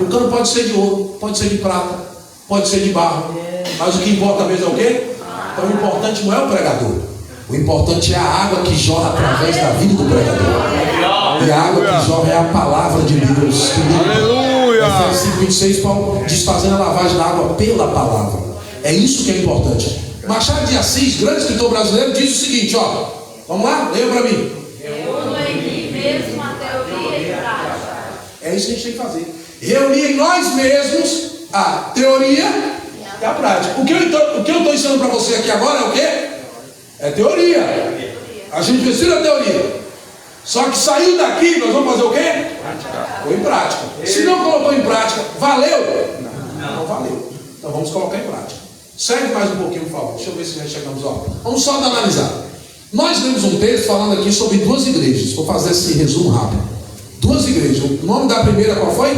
O cano pode ser de ouro, pode ser de prata, pode ser de barro, mas o que importa mesmo é o quê? Então o importante não é o pregador, o importante é a água que jorra através da vida do pregador. E a água que jorra é a palavra de Deus. Aleluia! Efésios 5:26, Paulo diz: fazendo a lavagem da água pela palavra. É isso que é importante. Machado de Assis, grande escritor brasileiro, diz o seguinte, ó. Vamos lá? Leia para mim. Reúno em mim mesmo a teoria e a prática. É isso que a gente tem que fazer. Reunir em nós mesmos a teoria e a prática. O que eu estou ensinando para você aqui agora é o quê? É teoria. A gente precisa da teoria. Só que saiu daqui, nós vamos fazer o quê? Ou em prática. Se não colocou em prática, valeu? Não valeu. Então vamos colocar em prática. Segue mais um pouquinho, por favor. Deixa eu ver se já chegamos. Ó. Vamos só analisar. Nós lemos um texto falando aqui sobre duas igrejas. Vou fazer esse resumo rápido. Duas igrejas. O nome da primeira qual foi?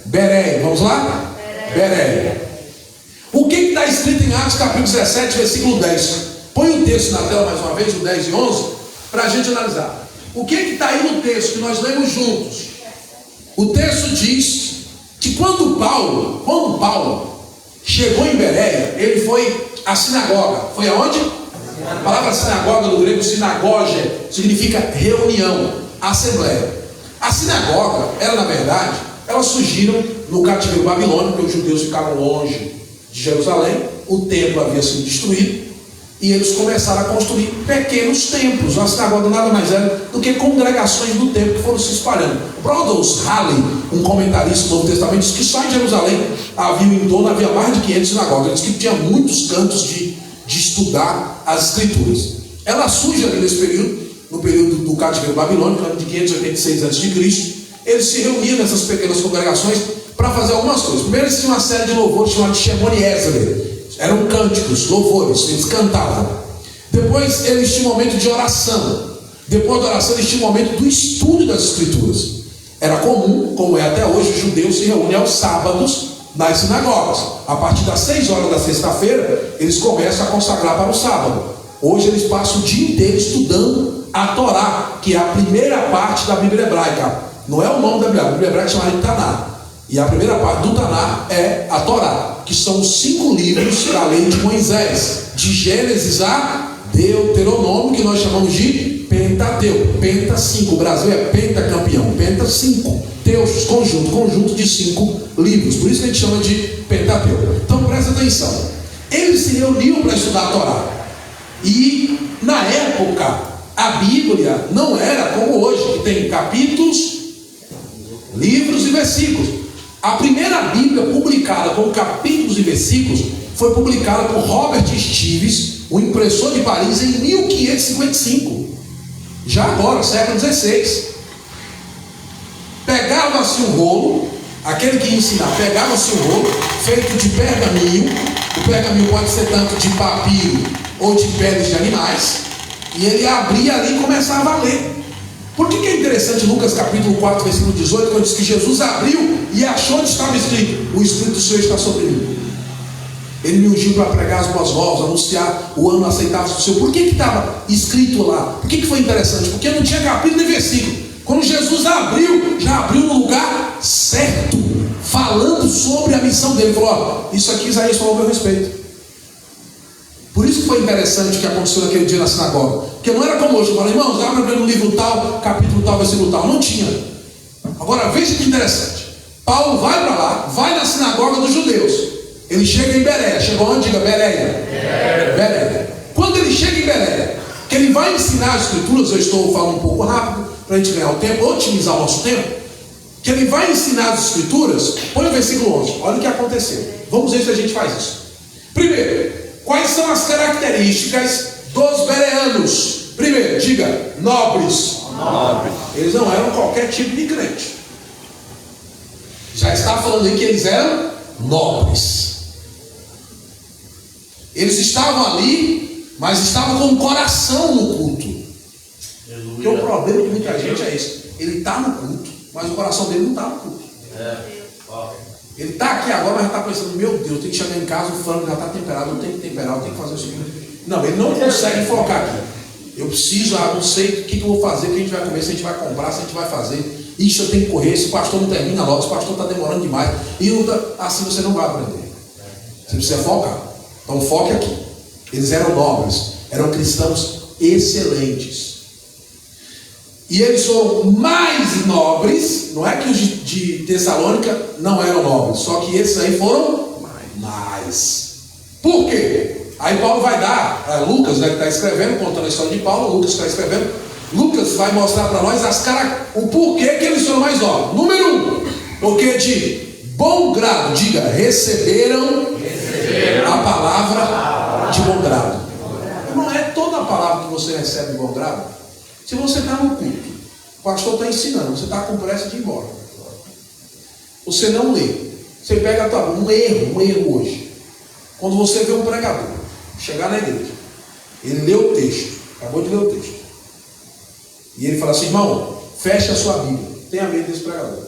Bereia. Vamos lá? Bereia. O que está escrito em Atos capítulo 17, versículo 10? Põe o texto na tela mais uma vez, o 10 e 11, para a gente analisar. O que está aí no texto que nós lemos juntos? O texto diz que quando Paulo chegou em Bereia, ele foi à sinagoga. Foi aonde? A palavra sinagoga do grego, sinagoge, significa reunião, assembleia. A sinagoga, na verdade, elas surgiram no cativeiro babilônico, porque os judeus ficaram longe de Jerusalém, o templo havia sido destruído, e eles começaram a construir pequenos templos. A sinagoga nada mais era do que congregações do templo que foram se espalhando. Brodus Halley, um comentarista do Novo Testamento, diz que só em Jerusalém havia mais de 500 sinagogas. Diz que tinha muitos cantos de estudar as escrituras. Ela surge ali nesse período, no período do cativeiro babilônico, de 586 a.C. Eles se reuniam nessas pequenas congregações para fazer algumas coisas. Primeiro, eles tinham uma série de louvores chamados de Shemoni Ezra. Eram cânticos, louvores, eles cantavam. Depois eles tinham um momento de oração. Depois da oração eles tinham um momento do estudo das escrituras. Era comum, como é até hoje, os judeus se reúnem aos sábados nas sinagogas. A partir das 6 horas da sexta-feira, eles começam a consagrar para o sábado. Hoje eles passam o dia inteiro estudando a Torá, que é a primeira parte da Bíblia hebraica. Não é o nome da Bíblia, a Bíblia hebraica é chamada de Taná. E a primeira parte do Taná é a Torá, que são os 5 livros da lei de Moisés, de Gênesis a Deuteronômio, que nós chamamos de Pentateuco. Penta 5, o Brasil é pentacampeão, Penta 5, Teus, conjunto de 5 livros, por isso que a gente chama de Pentateuco. Então presta atenção, eles se reuniam para estudar a Torá, e na época a Bíblia não era como hoje, que tem capítulos, livros e versículos. A primeira Bíblia publicada com capítulos e versículos foi publicada por Robert Steves, um impressor de Paris, em 1555. Já agora, século XVI. Pegava-se um rolo, aquele que ia ensinar, pegava-se um rolo feito de pergaminho. O pergaminho pode ser tanto de papiro ou de peles de animais, e ele abria ali e começava a ler. Por que é interessante Lucas capítulo 4, versículo 18, quando diz que Jesus abriu e achou onde estava escrito: o Espírito do Senhor está sobre mim. Ele me ungiu para pregar as boas novas, anunciar o ano aceitável do Senhor. Por que estava escrito lá? Por que foi interessante? Porque não tinha capítulo nem versículo. Quando Jesus abriu, já abriu no lugar certo. falando sobre a missão dele. Ele falou: ó, isso aqui Isaías falou a meu respeito. Por isso que foi interessante o que aconteceu naquele dia na sinagoga. Porque não era como hoje. Eu falei: irmãos, abre no livro tal, capítulo tal, versículo tal. Não tinha. Agora veja que interessante. Paulo vai para lá, vai na sinagoga dos judeus. Ele chega em Bereia. Chegou onde? Diga Bereia. Bereia. Quando ele chega em Bereia, que ele vai ensinar as escrituras, eu estou falando um pouco rápido para a gente ganhar o tempo, otimizar o nosso tempo. Que ele vai ensinar as escrituras. Põe o versículo 11. Olha o que aconteceu. Vamos ver se a gente faz isso. Primeiro, quais são as características dos bereanos? Primeiro, diga, nobres. Eles não eram qualquer tipo de crente. Já está falando aí que eles eram nobres. Eles estavam ali, mas estavam com o coração no culto. Porque o problema de muita gente é esse: ele está no culto, mas o coração dele não está no culto. Ele está aqui agora, mas já está pensando: meu Deus, tem que chegar em casa, o frango já está temperado, eu tenho que temperar, eu tenho que fazer o seguinte. Não, ele não consegue focar aqui. Eu preciso, não sei o que eu vou fazer, o que a gente vai comer, se a gente vai comprar, se a gente vai fazer. Isso eu tenho que correr, se o pastor não termina logo, se o pastor está demorando demais. E assim você não vai aprender. Você precisa focar. Então foque aqui. Eles eram nobres, eram cristãos excelentes. E eles foram mais nobres. Não é que os de Tessalônica não eram nobres, só que esses aí foram mais. Por quê? Aí Paulo vai dar, Lucas, né, que está escrevendo, contando a história de Paulo, Lucas está escrevendo. Lucas vai mostrar para nós o porquê que eles foram mais nobres. Número 1, porque de bom grado, diga, receberam a palavra de bom grado. Não é toda a palavra que você recebe de bom grado. Se você está no culto, o pastor está ensinando, você está com pressa de ir embora, você não lê, você pega um erro hoje. Quando você vê um pregador chegar na igreja, ele lê o texto, acabou de ler o texto, e ele fala assim: irmão, feche a sua Bíblia. Tenha medo desse pregador.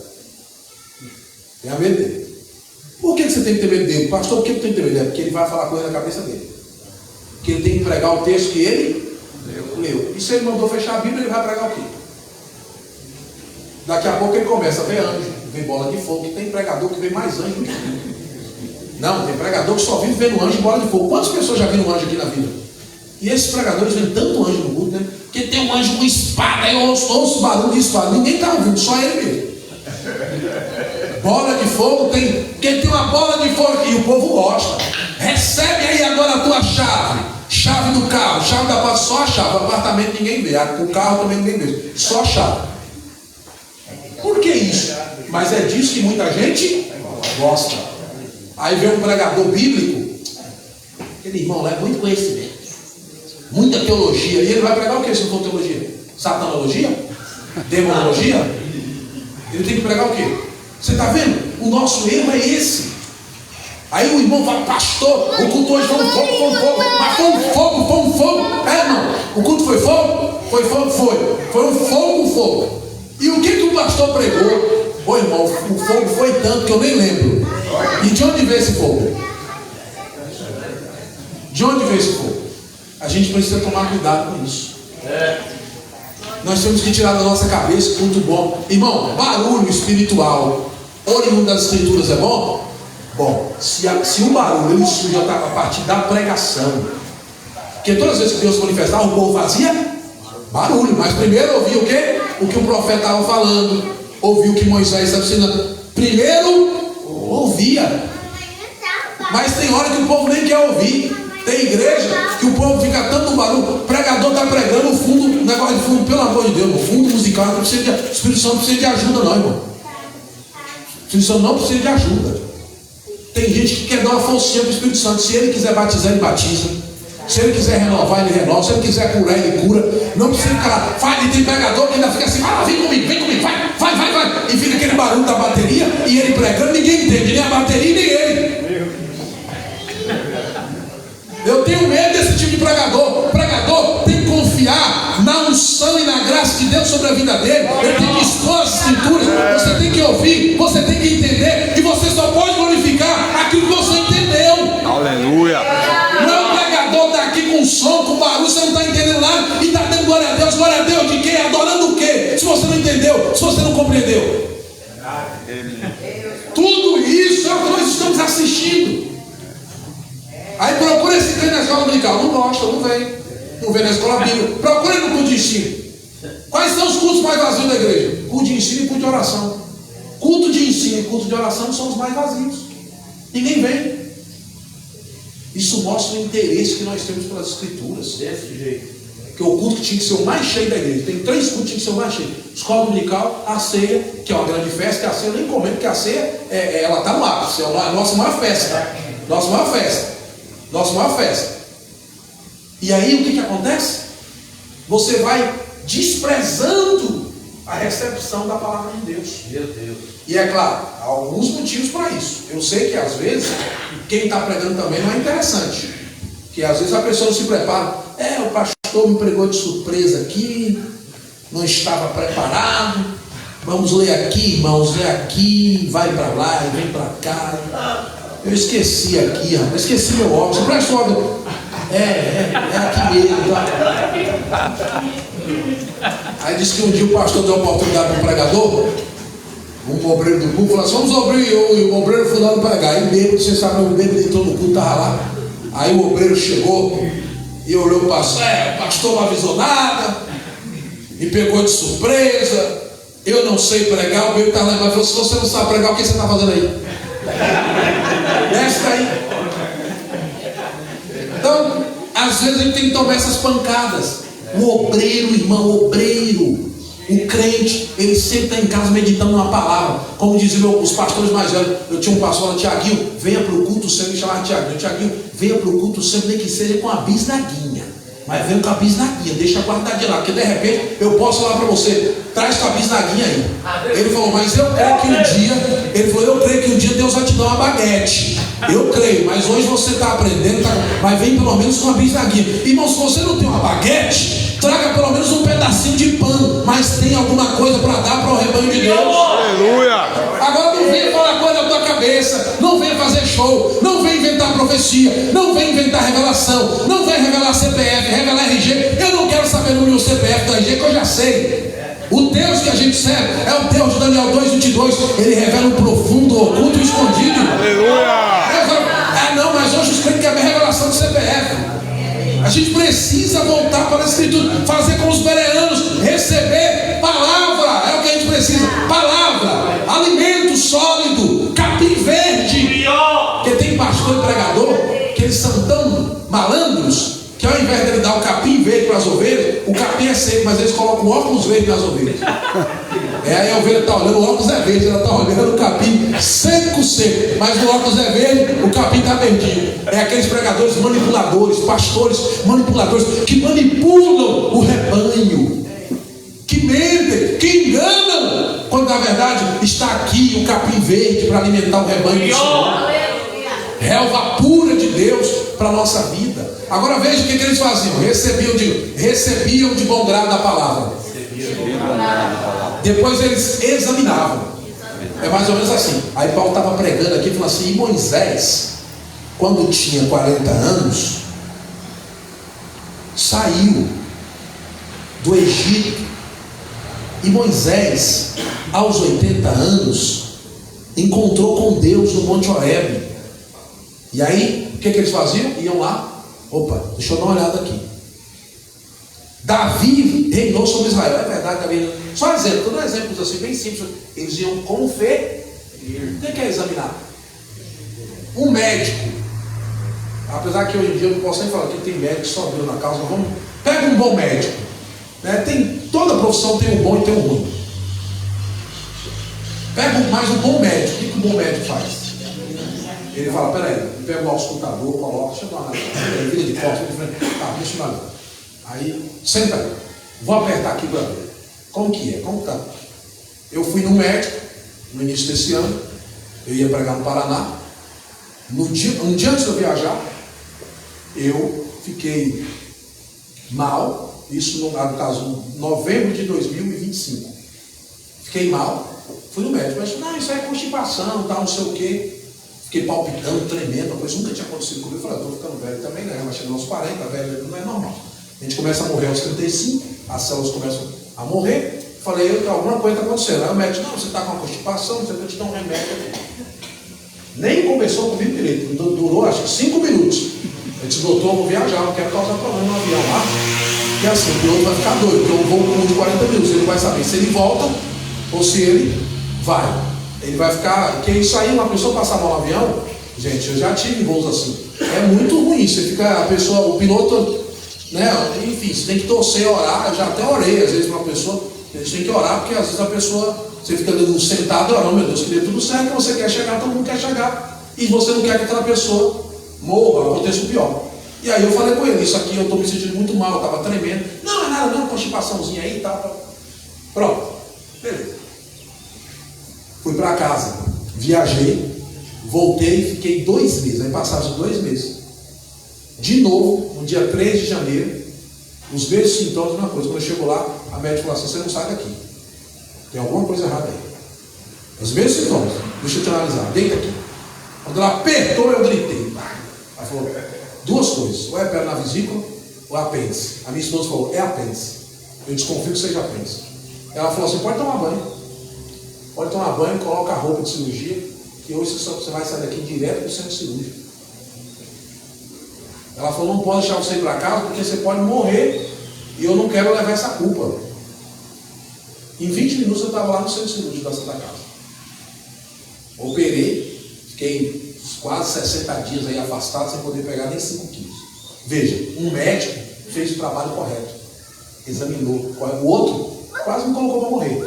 Tenha medo dele. Por que você tem que ter medo dele? Pastor, por que tem que ter medo dele? Porque ele vai falar coisa na cabeça dele. Porque ele tem que pregar o texto que ele leu. E se ele mandou fechar a Bíblia, ele vai pregar o quê? Daqui a pouco ele começa a ver anjo, ver bola de fogo. Que tem pregador que vê mais anjo do que anjo. Não, tem pregador que só vive vendo anjo e bola de fogo. Quantas pessoas já viram anjo aqui na vida? E esses pregadores veem tanto anjo no culto, né? Porque tem um anjo com espada, eu ouço barulho de espada. Ninguém está ouvindo, só ele mesmo. Bola de fogo tem. Porque tem uma bola de fogo aqui e o povo gosta. Recebe aí agora a tua chave. Chave do carro, chave da porta, só a chave. O apartamento ninguém vê, o carro também ninguém vê. Só a chave. Por que isso? Mas é disso que muita gente gosta. Aí vem um pregador bíblico, aquele irmão lá é muito conhecimento, muita teologia, e ele vai pregar o que se não for teologia? Satanologia? Demonologia? Ele tem que pregar o quê? Você está vendo? O nosso erro é esse. Aí o irmão fala: pastor, o culto hoje foi um fogo, mas foi um fogo. Não, o culto foi fogo? Foi um fogo. E o que o pastor pregou? Ô irmão, o fogo foi tanto que eu nem lembro. E de onde veio esse fogo? De onde veio esse fogo? A gente precisa tomar cuidado com isso. Nós temos que tirar da nossa cabeça muito bom. Irmão, barulho espiritual oriundo das escrituras é bom? Bom, se o barulho ele surge a partir da pregação, porque todas as vezes que Deus se manifestava, o povo fazia barulho, mas primeiro ouvia o quê? O que o profeta estava falando, ouvia o que Moisés estava ensinando. Primeiro ouvia, mas tem hora que o povo nem quer ouvir. Tem igreja que o povo fica tanto no barulho, o pregador está pregando, o fundo, o negócio de fundo, pelo amor de Deus, no fundo musical, não precisa o Espírito Santo não precisa de ajuda, não, irmão. O Espírito Santo não precisa de ajuda. Tem gente que quer dar uma forcinha para o Espírito Santo. Se ele quiser batizar, ele batiza. Se ele quiser renovar, ele renova. Se ele quiser curar, ele cura. Não precisa ficar. Faz, e tem pregador que ainda fica assim: vem comigo, vai. E fica aquele barulho da bateria e ele pregando, ninguém entende, nem a bateria, nem ele. Eu tenho medo desse tipo de pregador. O pregador tem que confiar na unção e na graça de Deus sobre a vida dele. Ele tem que expor as escrituras. Você tem que ouvir, você tem que entender. E você só pode glorificar aquilo que você entendeu. Aleluia. Não é o pregador está aqui com som, com barulho, você não está entendendo nada e está dando glória a Deus de quê? Adorando o quê? Se você não entendeu, se você não compreendeu. Tudo dominical? Não gosta, não vem. Não vem na escola bíblica. Procure no culto de ensino. Quais são os cultos mais vazios da igreja? Culto de ensino e culto de oração. Culto de ensino e culto de oração são os mais vazios. Ninguém vem. Isso mostra o interesse que nós temos pelas escrituras. Desse jeito. Porque o culto que tinha que ser o mais cheio da igreja. Tem 3 cultos que tinha que ser o mais cheio. Escola dominical, a ceia, que é uma grande festa, que a ceia eu nem comento, porque a ceia ela está no ápice, é a nossa maior festa. Nossa maior festa. Nossa maior festa. E aí o que acontece? Você vai desprezando a recepção da palavra de Deus. Meu Deus. E é claro, há alguns motivos para isso. Eu sei que às vezes quem está pregando também não é interessante. Que às vezes a pessoa não se prepara. O pastor me pregou de surpresa aqui, não estava preparado. Vamos ler aqui, irmãos, lê aqui, vai para lá e vem para cá. Eu esqueci aqui, eu esqueci meu óculos. Você presta óculos? É aqui mesmo. Tá? Aí disse que um dia o pastor deu uma oportunidade para um pregador, um obreiro do culto, falou assim: vamos abrir o obreiro fulano pregar. Aí bêbado, você sabe, o bêbado entrou no culto, estava lá. Aí o obreiro chegou e olhou para o pastor: o pastor não avisou nada, me pegou de surpresa, eu não sei pregar. O bêbado está lá e falou: se você não sabe pregar, o que você está fazendo aí? Desce daí. Então, às vezes a gente tem que tomar essas pancadas. O obreiro, irmão, o obreiro, o crente, ele sempre está em casa meditando uma palavra. Como diziam os pastores mais velhos. Eu tinha um pastor lá, Tiaguinho, venha para o culto sempre, me chamava Tiaguinho. Tiaguinho, venha para o culto sempre, nem que seja com a bisnaguinha. Mas venha com a bisnaguinha, deixa guardadinha lá, porque de repente eu posso falar para você: traz tua bisnaguinha aí. Ele falou: mas eu creio que um dia, eu creio que um dia Deus vai te dar uma baguete. Eu creio, mas hoje você está aprendendo, mas vem pelo menos com uma bisnaguinha. Irmão, se você não tem uma baguete, traga pelo menos um pedacinho de pão, mas tem alguma coisa para dar para o rebanho de Deus. Aleluia! Agora não venha falar coisa na tua cabeça, não venha fazer show, não venha inventar profecia, não venha inventar revelação, não venha revelar CPF, revelar RG. Eu não quero saber o meu CPF da RG, que eu já sei. O Deus que a gente serve é o Deus de Daniel 2:22. Ele revela o profundo, oculto e escondido. Aleluia! Não, mas hoje os crentes querem revelação do CPF. A gente precisa voltar para a Escritura, fazer com os bereanos, receber palavra. É o que a gente precisa: palavra, alimento sólido, capim verde. Porque tem pastor e pregador que eles são tão malandros que ao invés de ele dar o capim verde para as ovelhas, o capim é seco, mas eles colocam óculos verdes nas ovelhas. Aí a ovelha está olhando, o óculos é verde, ela está olhando o capim seco, mas o óculos é verde, o capim está verdinho. É aqueles pregadores manipuladores, pastores manipuladores, que manipulam o rebanho, que mentem, que enganam, quando na verdade está aqui o capim verde para alimentar o rebanho do Senhor. Relva pura de Deus para a nossa vida. Agora veja o que eles faziam: recebiam de bom grado a palavra. Depois eles examinavam. É mais ou menos assim. Aí Paulo estava pregando aqui, falando assim: e Moisés, quando tinha 40 anos, saiu do Egito. E Moisés, aos 80 anos, encontrou com Deus no Monte Horebe. E aí, o que eles faziam? Iam lá. Opa, deixa eu dar uma olhada aqui. Davi reinou sobre Israel. É verdade, Davi. Só exemplo, estou dando exemplos assim bem simples. Eles iam conferir. O que é examinar? Um médico. Apesar que hoje em dia eu não posso nem falar que tem médico que só viu na causa. Pega um bom médico. Toda profissão tem um bom e tem um ruim. Pega mais um bom médico. O que um bom médico faz? Ele fala: peraí, pega o auscultador, coloca, deixa eu dar uma vira de costas, tá, deixa eu dar. Aí, senta aí, vou apertar aqui para ver. Como que é? Como tá? Eu fui no médico no início desse ano, eu ia pregar no Paraná. Um dia antes de eu viajar, eu fiquei mal, isso no caso, novembro de 2025. Fiquei mal, fui no médico, mas não, isso aí é constipação, tal, não sei o quê. Fiquei palpitando, tremendo, uma coisa que nunca tinha acontecido comigo. Eu falei: estou ficando velho também, né? Vai chegando aos 40, velho não é normal. A gente começa a morrer aos 35, as células começam a morrer. Falei: alguma coisa está acontecendo. Aí o médico: não, você está com uma constipação, você tem que te dar um remédio. Nem começou comigo direito, durou acho que 5 minutos. Ele disse, doutor, eu vou viajar, não quero causar problema no avião lá. Porque assim, o piloto vai ficar doido, porque eu vou com um de 40 minutos, ele não vai saber se ele volta ou se ele vai. Ele vai ficar, porque isso aí, uma pessoa passar mal no avião, gente, eu já tive voos assim, é muito ruim, você fica, a pessoa, o piloto, né, enfim, você tem que torcer, orar, eu já até orei, às vezes, para uma pessoa, a gente tem que orar, porque às vezes a pessoa, você fica sentado, orando, meu Deus, que dê tudo certo, você quer chegar, todo mundo quer chegar, e você não quer que aquela pessoa morra, aconteça o pior. E aí eu falei com ele, isso aqui eu estou me sentindo muito mal, eu estava tremendo, não é nada não, constipaçãozinha aí e tal, pronto, beleza. Fui para casa, viajei, voltei, fiquei 2 meses, aí passaram os 2 meses. De novo, no dia 3 de janeiro, os mesmos sintomas, uma coisa. Quando eu chego lá, a médica falou assim, você não sai daqui. Tem alguma coisa errada aí. Os mesmos sintomas, deixa eu te analisar, deita aqui. Quando ela apertou, eu gritei. Ela falou, 2 coisas, ou é pedra na vesícula, ou é apêndice. A minha esposa falou, é apêndice. Eu desconfio que seja apêndice. Ela falou assim, pode tomar banho. Pode tomar banho, coloca a roupa de cirurgia, que hoje você vai sair daqui direto para o centro cirúrgico. Ela falou, não pode deixar você ir para casa, porque você pode morrer, e eu não quero levar essa culpa. Em 20 minutos eu estava lá no centro cirúrgico da Santa Casa. Operei, fiquei quase 60 dias aí afastado, sem poder pegar nem 5 quilos. Veja, um médico fez o trabalho correto, examinou, o outro quase me colocou para morrer.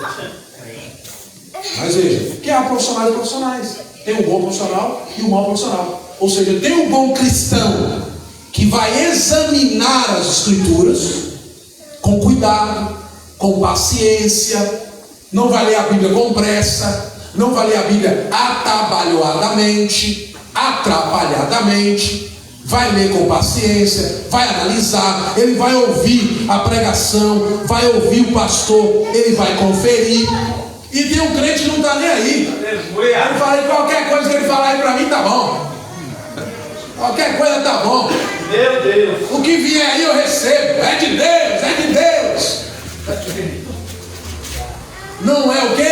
Mas veja, que há profissionais e profissionais. Tem um bom profissional e um mau profissional. Ou seja, tem um bom cristão que vai examinar as escrituras com cuidado, com paciência, não vai ler a Bíblia com pressa, não vai ler a Bíblia atabalhoadamente, atrapalhadamente, vai ler com paciência, vai analisar, ele vai ouvir a pregação, vai ouvir o pastor, ele vai conferir. E tem um crente que não está nem aí. Eu falei, qualquer coisa que ele falar aí para mim tá bom. Qualquer coisa tá bom. Meu Deus. O que vier aí eu recebo. É de Deus, é de Deus. Não é o que?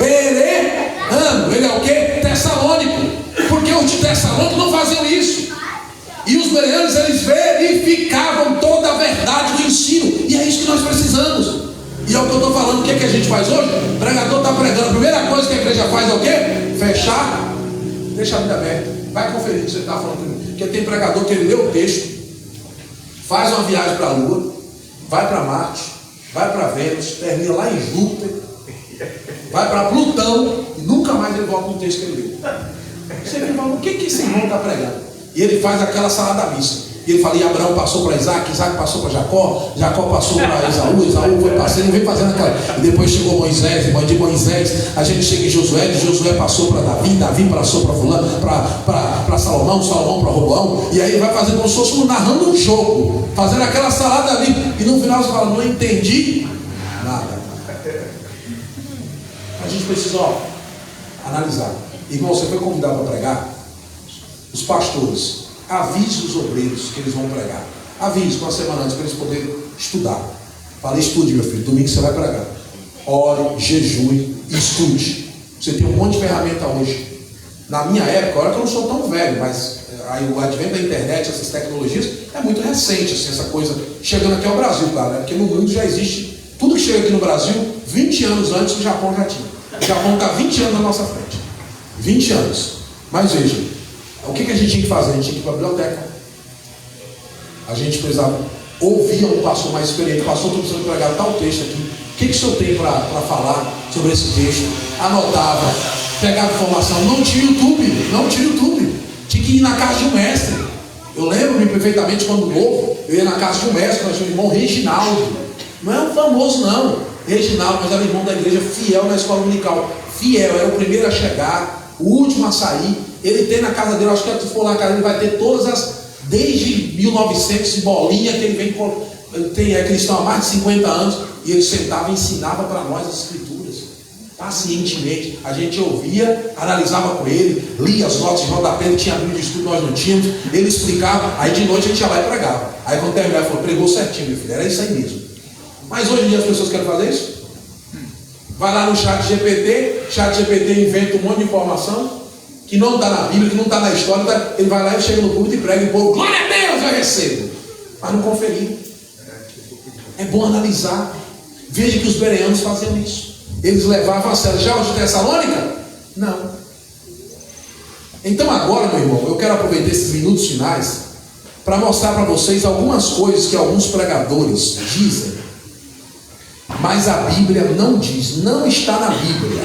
Bereano. Ele é o que? Tessalônico. Porque os de Tessalônico não faziam isso. E os bereanos, eles verificavam toda a verdade do ensino. E é isso que nós precisamos. E é o que eu estou falando, o que é que a gente faz hoje? O pregador está pregando, a primeira coisa que a igreja faz é o quê? Fechar, deixa a Bíblia aberta, vai conferir o que você está falando comigo. Porque tem pregador que ele lê o texto, faz uma viagem para a Lua, vai para Marte, vai para Vênus, termina lá em Júpiter, vai para Plutão e nunca mais ele volta no texto que ele leu. Você fica falando, o que esse irmão está pregando? E ele faz aquela salada mista. E ele fala, e Abraão passou para Isaac, Isaac passou para Jacó, Jacó passou para Esaú, Esaú foi passando, ele vem fazendo aquela. E depois chegou Moisés, e de Moisés a gente chega em Josué, de Josué passou para Davi, Davi passou para fulano, para Salomão, Salomão para Roboão, e aí vai fazendo como se fosse narrando um jogo, fazendo aquela salada ali, e no final você fala, não entendi nada. A gente precisa, analisar. Irmão, você foi convidado para pregar? Os pastores, avise os obreiros que eles vão pregar. Avise uma semana antes para eles poderem estudar. Fala, estude, meu filho, domingo você vai pregar. Ore, jejue, estude. Você tem um monte de ferramenta hoje. Na minha época, olha que eu não sou tão velho, mas aí o advento da internet, essas tecnologias, é muito recente, assim, essa coisa chegando aqui ao Brasil, claro, né? Porque no mundo já existe, tudo que chega aqui no Brasil, 20 anos antes o Japão já tinha. O Japão está 20 anos na nossa frente. 20 anos. Mas veja, o que a gente tinha que fazer? A gente tinha que ir para a biblioteca. A gente precisava ouvir um pastor mais experiente. O pastor, estou precisando pregar tal texto aqui. O que o senhor tem para falar sobre esse texto? Anotava, pegava informação. Não tinha YouTube, não tinha YouTube. Tinha que ir na casa de um mestre. Eu lembro-me perfeitamente quando novo, eu ia na casa de um mestre, nós tínhamos um irmão Reginaldo. Não é um famoso não, Reginaldo, mas era irmão da igreja, fiel na escola dominical. Fiel, era o primeiro a chegar, o último a sair. Ele tem na casa dele, acho que se for lá na casa dele, vai ter todas as, desde 1900 e bolinha, que ele vem com, é cristão há mais de 50 anos, e ele sentava e ensinava para nós as escrituras, pacientemente. A gente ouvia, analisava com ele, lia as notas de rodapé, ele tinha Bíblia de estudo, nós não tínhamos, ele explicava, aí de noite a gente ia lá e pregava. Aí quando terminava, ele falou, pregou certinho, meu filho, era isso aí mesmo. Mas hoje em dia as pessoas querem fazer isso? Vai lá no chat GPT inventa um monte de informação, que não está na Bíblia, que não está na história, ele vai lá e chega no púlpito e prega e o povo, glória a Deus, eu recebo. Mas não conferiu. É bom analisar. Veja que os bereanos faziam isso. Eles levavam a sério. Já os de Tessalônica? Não. Então agora, meu irmão, eu quero aproveitar esses minutos finais para mostrar para vocês algumas coisas que alguns pregadores dizem, mas a Bíblia não diz, não está na Bíblia,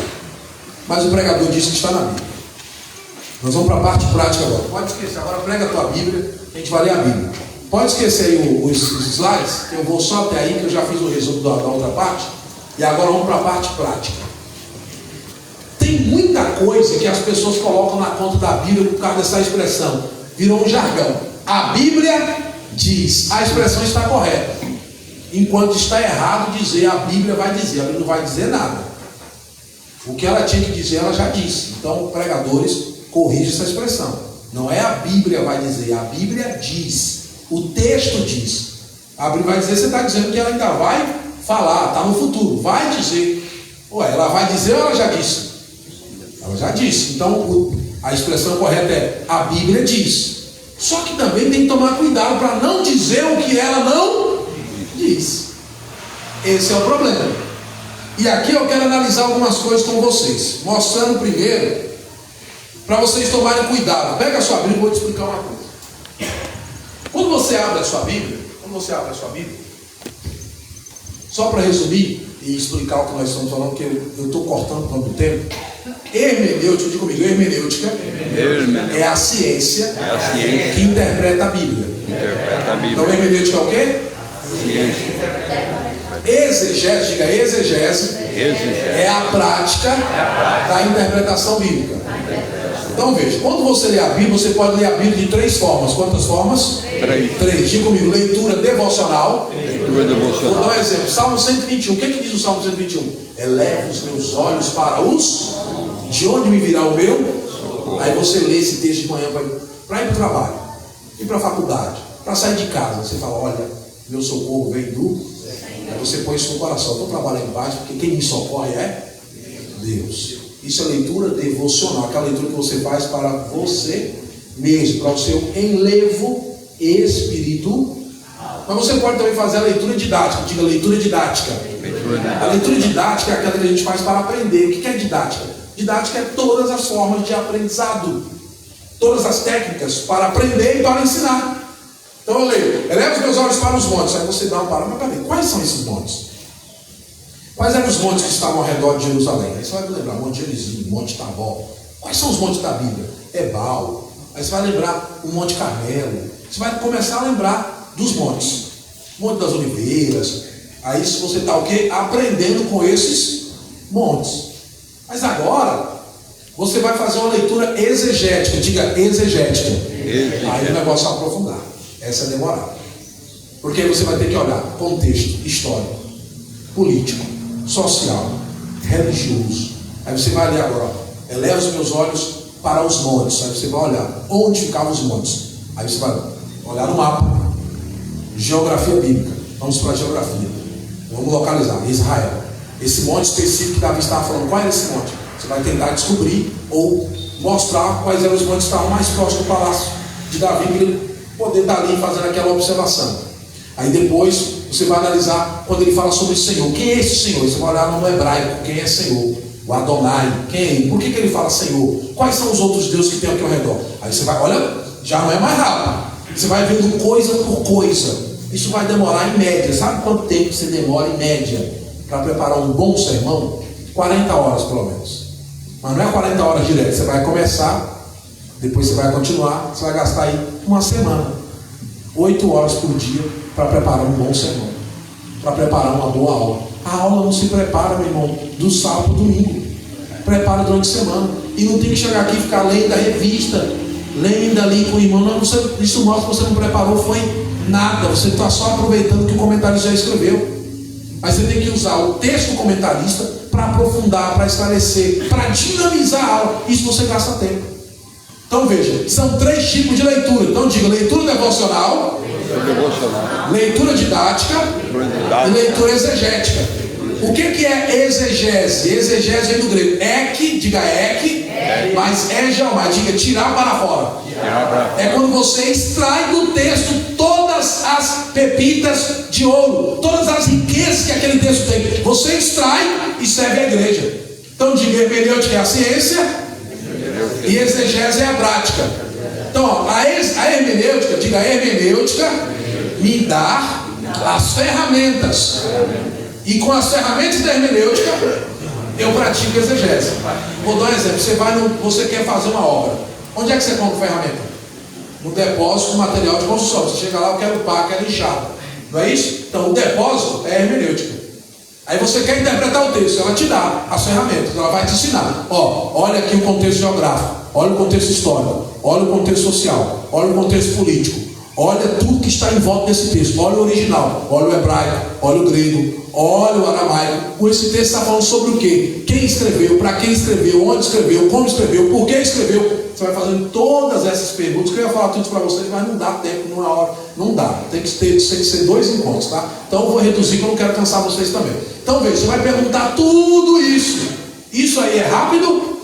mas o pregador diz que está na Bíblia. Nós vamos para a parte prática agora. Pode esquecer, agora prega a tua Bíblia, a gente vai ler a Bíblia. Pode esquecer aí os slides, que eu vou só até aí, que eu já fiz o resumo da outra parte, e agora vamos para a parte prática. Tem muita coisa que as pessoas colocam na conta da Bíblia por causa dessa expressão. Virou um jargão. A Bíblia diz, a expressão está correta. Enquanto está errado dizer, a Bíblia vai dizer. A Bíblia não vai dizer nada. O que ela tinha que dizer, ela já disse. Então, pregadores, corrige essa expressão. Não é a Bíblia vai dizer, a Bíblia diz. O texto diz. A Bíblia vai dizer, você está dizendo que ela ainda vai falar, está no futuro, vai dizer. Ué, ela vai dizer ou ela já disse? Ela já disse. Então, a expressão correta é, a Bíblia diz. Só que também tem que tomar cuidado para não dizer o que ela não diz. Esse é o problema. E aqui eu quero analisar algumas coisas com vocês. Mostrando primeiro, para vocês tomarem cuidado. Pega a sua Bíblia e vou te explicar uma coisa. Quando você abre a sua Bíblia, só para resumir e explicar o que nós estamos falando, porque eu estou cortando por tanto tempo. Hermenêutica, diga comigo, hermenêutica é a ciência que interpreta a Bíblia. Então, hermenêutica é o quê? Exegese, diga exegese, é a prática da interpretação bíblica. Então veja, quando você lê a Bíblia, você pode ler a Bíblia de três formas. Quantas formas? Três. Diga comigo, leitura devocional. Vou dar um exemplo, Salmo 121. O que diz o Salmo 121? Eleva os meus olhos para os... De onde me virá o meu? Aí você lê esse texto de manhã para ir para o trabalho, ir para a faculdade, para sair de casa. Você fala, olha, meu socorro vem do... Aí você põe isso no coração. Estou trabalhando embaixo, porque quem me socorre é Deus. Isso é leitura devocional, aquela leitura que você faz para você mesmo, para o seu enlevo espiritual. Mas você pode também fazer a leitura didática. Diga leitura didática. A leitura didática é aquela que a gente faz para aprender. O que é didática? Didática é todas as formas de aprendizado, todas as técnicas para aprender e para ensinar. Então eu leio, eleva os meus olhos para os montes. Aí você dá uma parada, mas peraí, quais são esses montes? Quais eram os montes que estavam ao redor de Jerusalém? Aí você vai lembrar, Monte Gerizim, Monte Tabor. Quais são os montes da Bíblia? Ebal. Aí você vai lembrar o Monte Carmelo. Você vai começar a lembrar dos montes. Monte das Oliveiras. Aí você está o quê? Aprendendo com esses montes. Mas agora, você vai fazer uma leitura exegética. Diga exegética. Aí o negócio vai aprofundar. Essa é demorada. Porque aí você vai ter que olhar contexto histórico, político, social, religioso. Aí você vai ler agora, eleva os meus olhos para os montes. Aí você vai olhar onde ficavam os montes. Aí você vai olhar no mapa. Geografia bíblica. Vamos para a geografia. Vamos localizar. Israel. Esse monte específico que Davi estava falando, qual era esse monte? Você vai tentar descobrir ou mostrar quais eram os montes que estavam mais próximos do palácio de Davi, para ele poder estar ali fazendo aquela observação. Aí depois você vai analisar quando ele fala sobre o Senhor. Quem é esse Senhor? Você vai olhar no hebraico, quem é Senhor? O Adonai, quem é ele? Por que ele fala Senhor? Quais são os outros deuses que tem aqui ao redor? Aí você vai, olha, já não é mais rápido. Você vai vendo coisa por coisa. Isso vai demorar em média. Sabe quanto tempo você demora em média para preparar um bom sermão? 40 horas pelo menos. Mas não é 40 horas direto. Você vai começar, depois você vai continuar, você vai gastar aí uma semana, 8 horas por dia para preparar um bom sermão, para preparar uma boa aula. A aula não se prepara, meu irmão, do sábado para o domingo. Prepara durante a semana. E não tem que chegar aqui e ficar lendo a revista, lendo ali com o irmão. Não, isso mostra que você não preparou, foi nada. Você está só aproveitando o que o comentarista já escreveu. Mas você tem que usar o texto do comentarista para aprofundar, para esclarecer, para dinamizar a aula. Isso você gasta tempo. Então veja, são 3 tipos de leitura. Então diga, leitura devocional, leitura didática e leitura exegética. O que é exegese? Exegese vem do grego. Ek, diga ek, Mas é Jeová, diga tirar para fora. É quando você extrai do texto todas as pepitas de ouro, todas as riquezas que aquele texto tem. Você extrai e serve a igreja. Então diga, hermenêutica é a ciência e exegese é a prática. Então ó, a hermenêutica, diga, a hermenêutica me dá as ferramentas. E com as ferramentas da hermenêutica eu pratico exegese. Vou dar um exemplo. Você quer fazer uma obra. Onde é que você compra ferramenta? No depósito de material de construção. Você chega lá, eu quero pá, quero enxada. Não é isso? Então o depósito é hermenêutica. Aí você quer interpretar o texto, ela te dá as ferramentas, ela vai te ensinar. Olha aqui o contexto geográfico, olha o contexto histórico, olha o contexto social, olha o contexto político, olha tudo que está em volta desse texto, olha o original, olha o hebraico, olha o grego, olha o aramaico. Esse texto está falando sobre o quê? Quem escreveu, para quem escreveu, onde escreveu, como escreveu, por que escreveu. Você vai fazendo todas essas perguntas, que eu ia falar tudo para vocês, mas não dá tempo, numa hora, não dá. Tem que ser 2 encontros, tá? Então eu vou reduzir, que eu não quero cansar vocês também. Então veja, você vai perguntar tudo isso. Isso aí é rápido?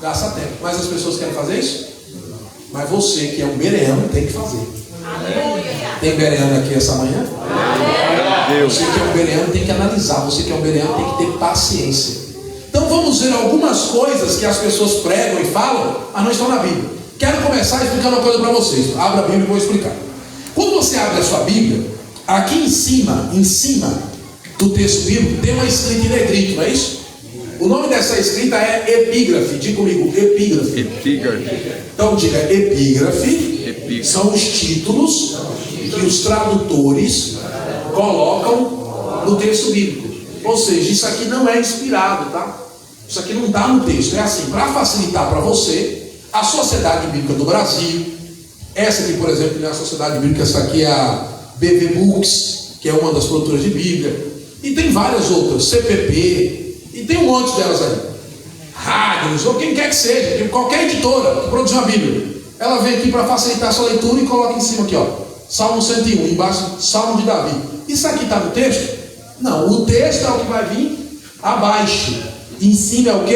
Gasta tempo. Mas as pessoas querem fazer isso? Mas você que é um bereano tem que fazer. Tem bereano aqui essa manhã? Você que é um bereano tem que analisar. Você que é um bereano tem que ter paciência. Então vamos ver algumas coisas que as pessoas pregam e falam, mas não estão na Bíblia. Quero começar explicando uma coisa para vocês. Abra a Bíblia e vou explicar. Quando você abre a sua Bíblia, aqui em cima do texto bíblico, tem uma escrita em negrito, não é isso? O nome dessa escrita é epígrafe. Diga comigo, epígrafe. Então diga, epígrafe são os títulos que os tradutores colocam no texto bíblico. Ou seja, isso aqui não é inspirado, tá? Isso aqui não está no texto. É assim, para facilitar para você, a Sociedade Bíblica do Brasil, essa aqui, por exemplo, não é a Sociedade Bíblica, essa aqui é a BV Books, que é uma das produtoras de Bíblia, e tem várias outras, CPP, e tem um monte delas aí, Rádios, ou quem quer que seja, qualquer editora que produz uma Bíblia, ela vem aqui para facilitar a sua leitura e coloca em cima aqui, ó, Salmo 101, embaixo, Salmo de Davi. Isso aqui está no texto? Não, o texto é o que vai vir abaixo. Em cima é o que?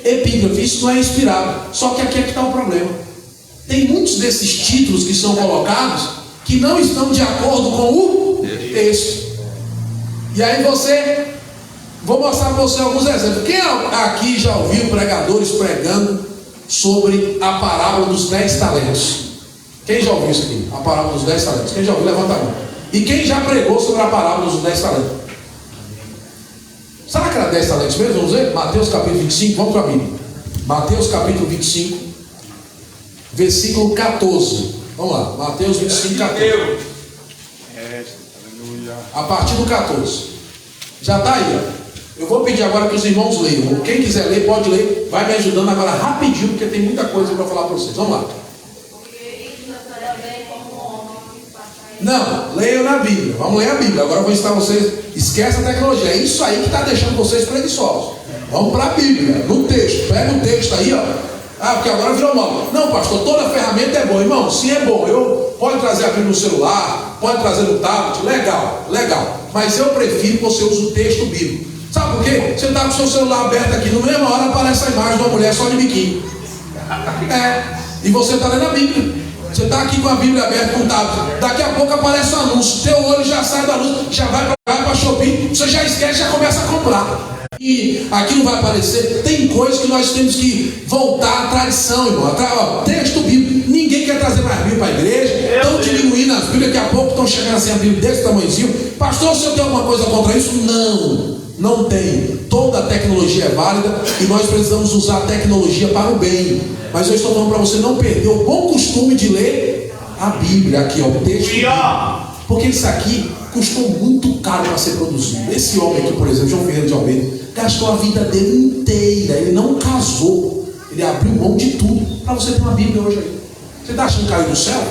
Epígrafe. Isso não é inspirado. Só que aqui é que está o problema. Tem muitos desses títulos que são colocados que não estão de acordo com o texto. E aí vou mostrar para você alguns exemplos. Quem aqui já ouviu pregadores pregando sobre a parábola dos 10 talentos? Quem já ouviu isso aqui? A parábola dos 10 talentos. Quem já ouviu? Levanta a mão. E quem já pregou sobre a parábola dos 10 talentos? Será que era 10 talentos mesmo? Vamos ver? Mateus capítulo 25, vamos para a Bíblia. Mateus capítulo 25, versículo 14. Vamos lá, Mateus 25, 14. A partir do 14. Já está aí, ó. Eu vou pedir agora que os irmãos leiam. Quem quiser ler, pode ler. Vai me ajudando agora rapidinho, porque tem muita coisa para falar para vocês. Vamos lá. Não, leiam na Bíblia. Vamos ler a Bíblia. Agora eu vou ensinar vocês. Esquece a tecnologia. É isso aí que está deixando vocês preguiçosos. Vamos para a Bíblia, no texto. Pega o texto aí, ó. Ah, porque agora virou moda. Não, pastor, toda ferramenta é boa. Irmão, se é bom, pode trazer a Bíblia no celular, pode trazer no tablet. Legal, legal. Mas eu prefiro que você use o texto bíblico. Sabe por quê? Você está com o seu celular aberto aqui, no mesma hora aparece a imagem de uma mulher só de biquíni. E você está lendo a Bíblia. Você está aqui com a Bíblia aberta com o tablet. Daqui a pouco aparece um anúncio. Teu olho já sai do anúncio, já vai para Shopee. Você já esquece, já começa a comprar. E aqui não vai aparecer. Tem coisas que nós temos que voltar à tradição, irmão. Texto bíblico. Ninguém quer trazer mais Bíblia para a igreja. Estão diminuindo as Bíblias. Daqui a pouco estão chegando assim a Bíblia desse tamanhozinho. Pastor, o senhor tem alguma coisa contra isso? Não tem. Toda a tecnologia é válida e nós precisamos usar a tecnologia para o bem. Mas eu estou falando para você não perder o bom costume de ler a Bíblia. Aqui, ó, o texto. Porque isso aqui custou muito caro para ser produzido. Esse homem aqui, por exemplo, João Ferreira de Almeida, gastou a vida dele inteira. Ele não casou. Ele abriu mão de tudo para você ter uma Bíblia hoje aí. Você está achando que caiu do céu?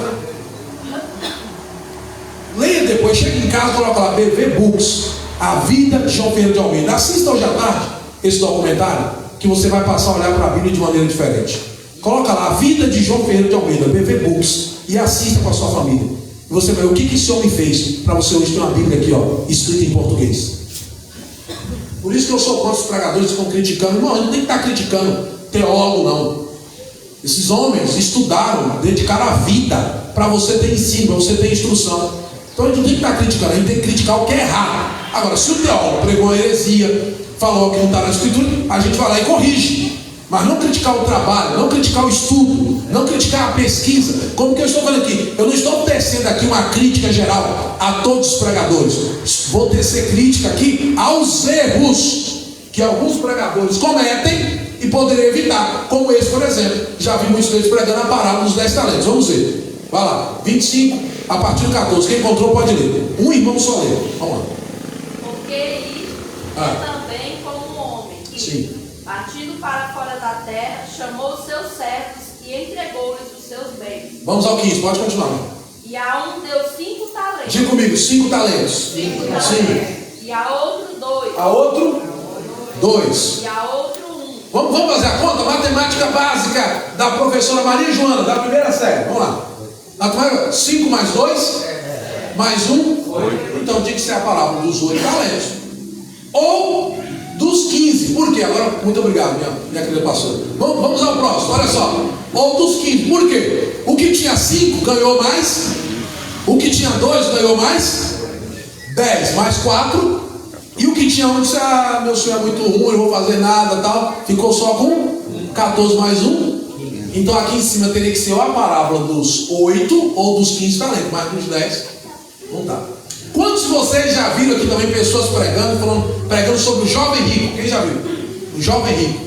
Leia depois, chega em casa, coloca lá BV Books, a vida de João Ferreira de Almeida. Assista hoje à tarde esse documentário, que você vai passar a olhar para a Bíblia de maneira diferente. Coloca lá a vida de João Ferreira de Almeida, BV Books, e assista com a sua família. E você vai ver o que esse homem fez para você hoje ter uma Bíblia aqui, ó, escrita em português. Por isso que eu sou contra os pregadores que estão criticando. Não, a gente tem que estar criticando. teólogo, não. Esses homens estudaram, dedicaram a vida para você ter ensino, para você ter instrução. Então a gente não tem que estar criticando, a gente tem que criticar o que é errado. Agora, se o teólogo pregou uma heresia, falou que não está na escritura, a gente vai lá e corrige. Mas não criticar o trabalho, não criticar o estudo, não criticar a pesquisa. Como que eu estou falando aqui? Eu não estou tecendo aqui uma crítica geral a todos os pregadores. Vou tecer crítica aqui aos erros que alguns pregadores cometem e poderiam evitar. Como esse, por exemplo. Já vi muitos deles pregando a parábola dos 10 talentos. Vamos ver. Vai lá. 25, a partir do 14. Quem encontrou pode ler. Um irmão só lê. Vamos lá. Porque isto também como um homem que, sim, partindo para fora da terra, chamou os seus servos e entregou-lhes os seus bens. Vamos ao 15, pode continuar. E a um deu 5 talentos. Diga comigo, 5 talentos. 5 talentos. Sim. E a outro 2. A outro 2. E a outro 1. Vamos fazer a conta? Matemática básica da professora Maria Joana, da primeira série. Vamos lá. 5 mais 2? Mais 1? Então tinha que ser a parábola dos 8 talentos. Ou dos 15. Por quê? Agora, muito obrigado, minha querida pastora. Vamos ao próximo, olha só. Ou dos 15. Por quê? O que tinha 5 ganhou mais. O que tinha 2 ganhou mais. 10 mais 4. E o que tinha 1 disse: meu senhor é muito ruim, não vou fazer nada, tal. Ficou só com 14 mais 1. Então aqui em cima teria que ser ou a parábola dos 8 ou dos 15 talentos. Mas dos 10 não dá. Quantos de vocês já viram aqui também pessoas pregando sobre o jovem rico? Quem já viu? O jovem rico.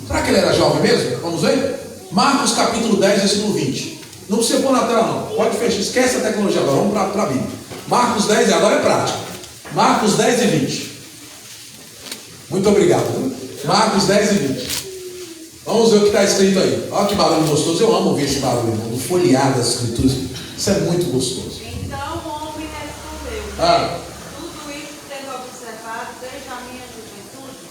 Será que ele era jovem mesmo? Vamos ver? Marcos capítulo 10, versículo 20. Não precisa pôr na tela não. Pode fechar. Esquece a tecnologia agora. Vamos para a Bíblia. Marcos 10, agora é prático. Marcos 10 e 20. Muito obrigado. Marcos 10 e 20. Vamos ver o que está escrito aí. Olha que barulho gostoso. Eu amo ouvir esse barulho, irmão. Do folhear das escrituras. Isso é muito gostoso. Então o homem respondeu: tudo isso tendo observado desde a minha juventude.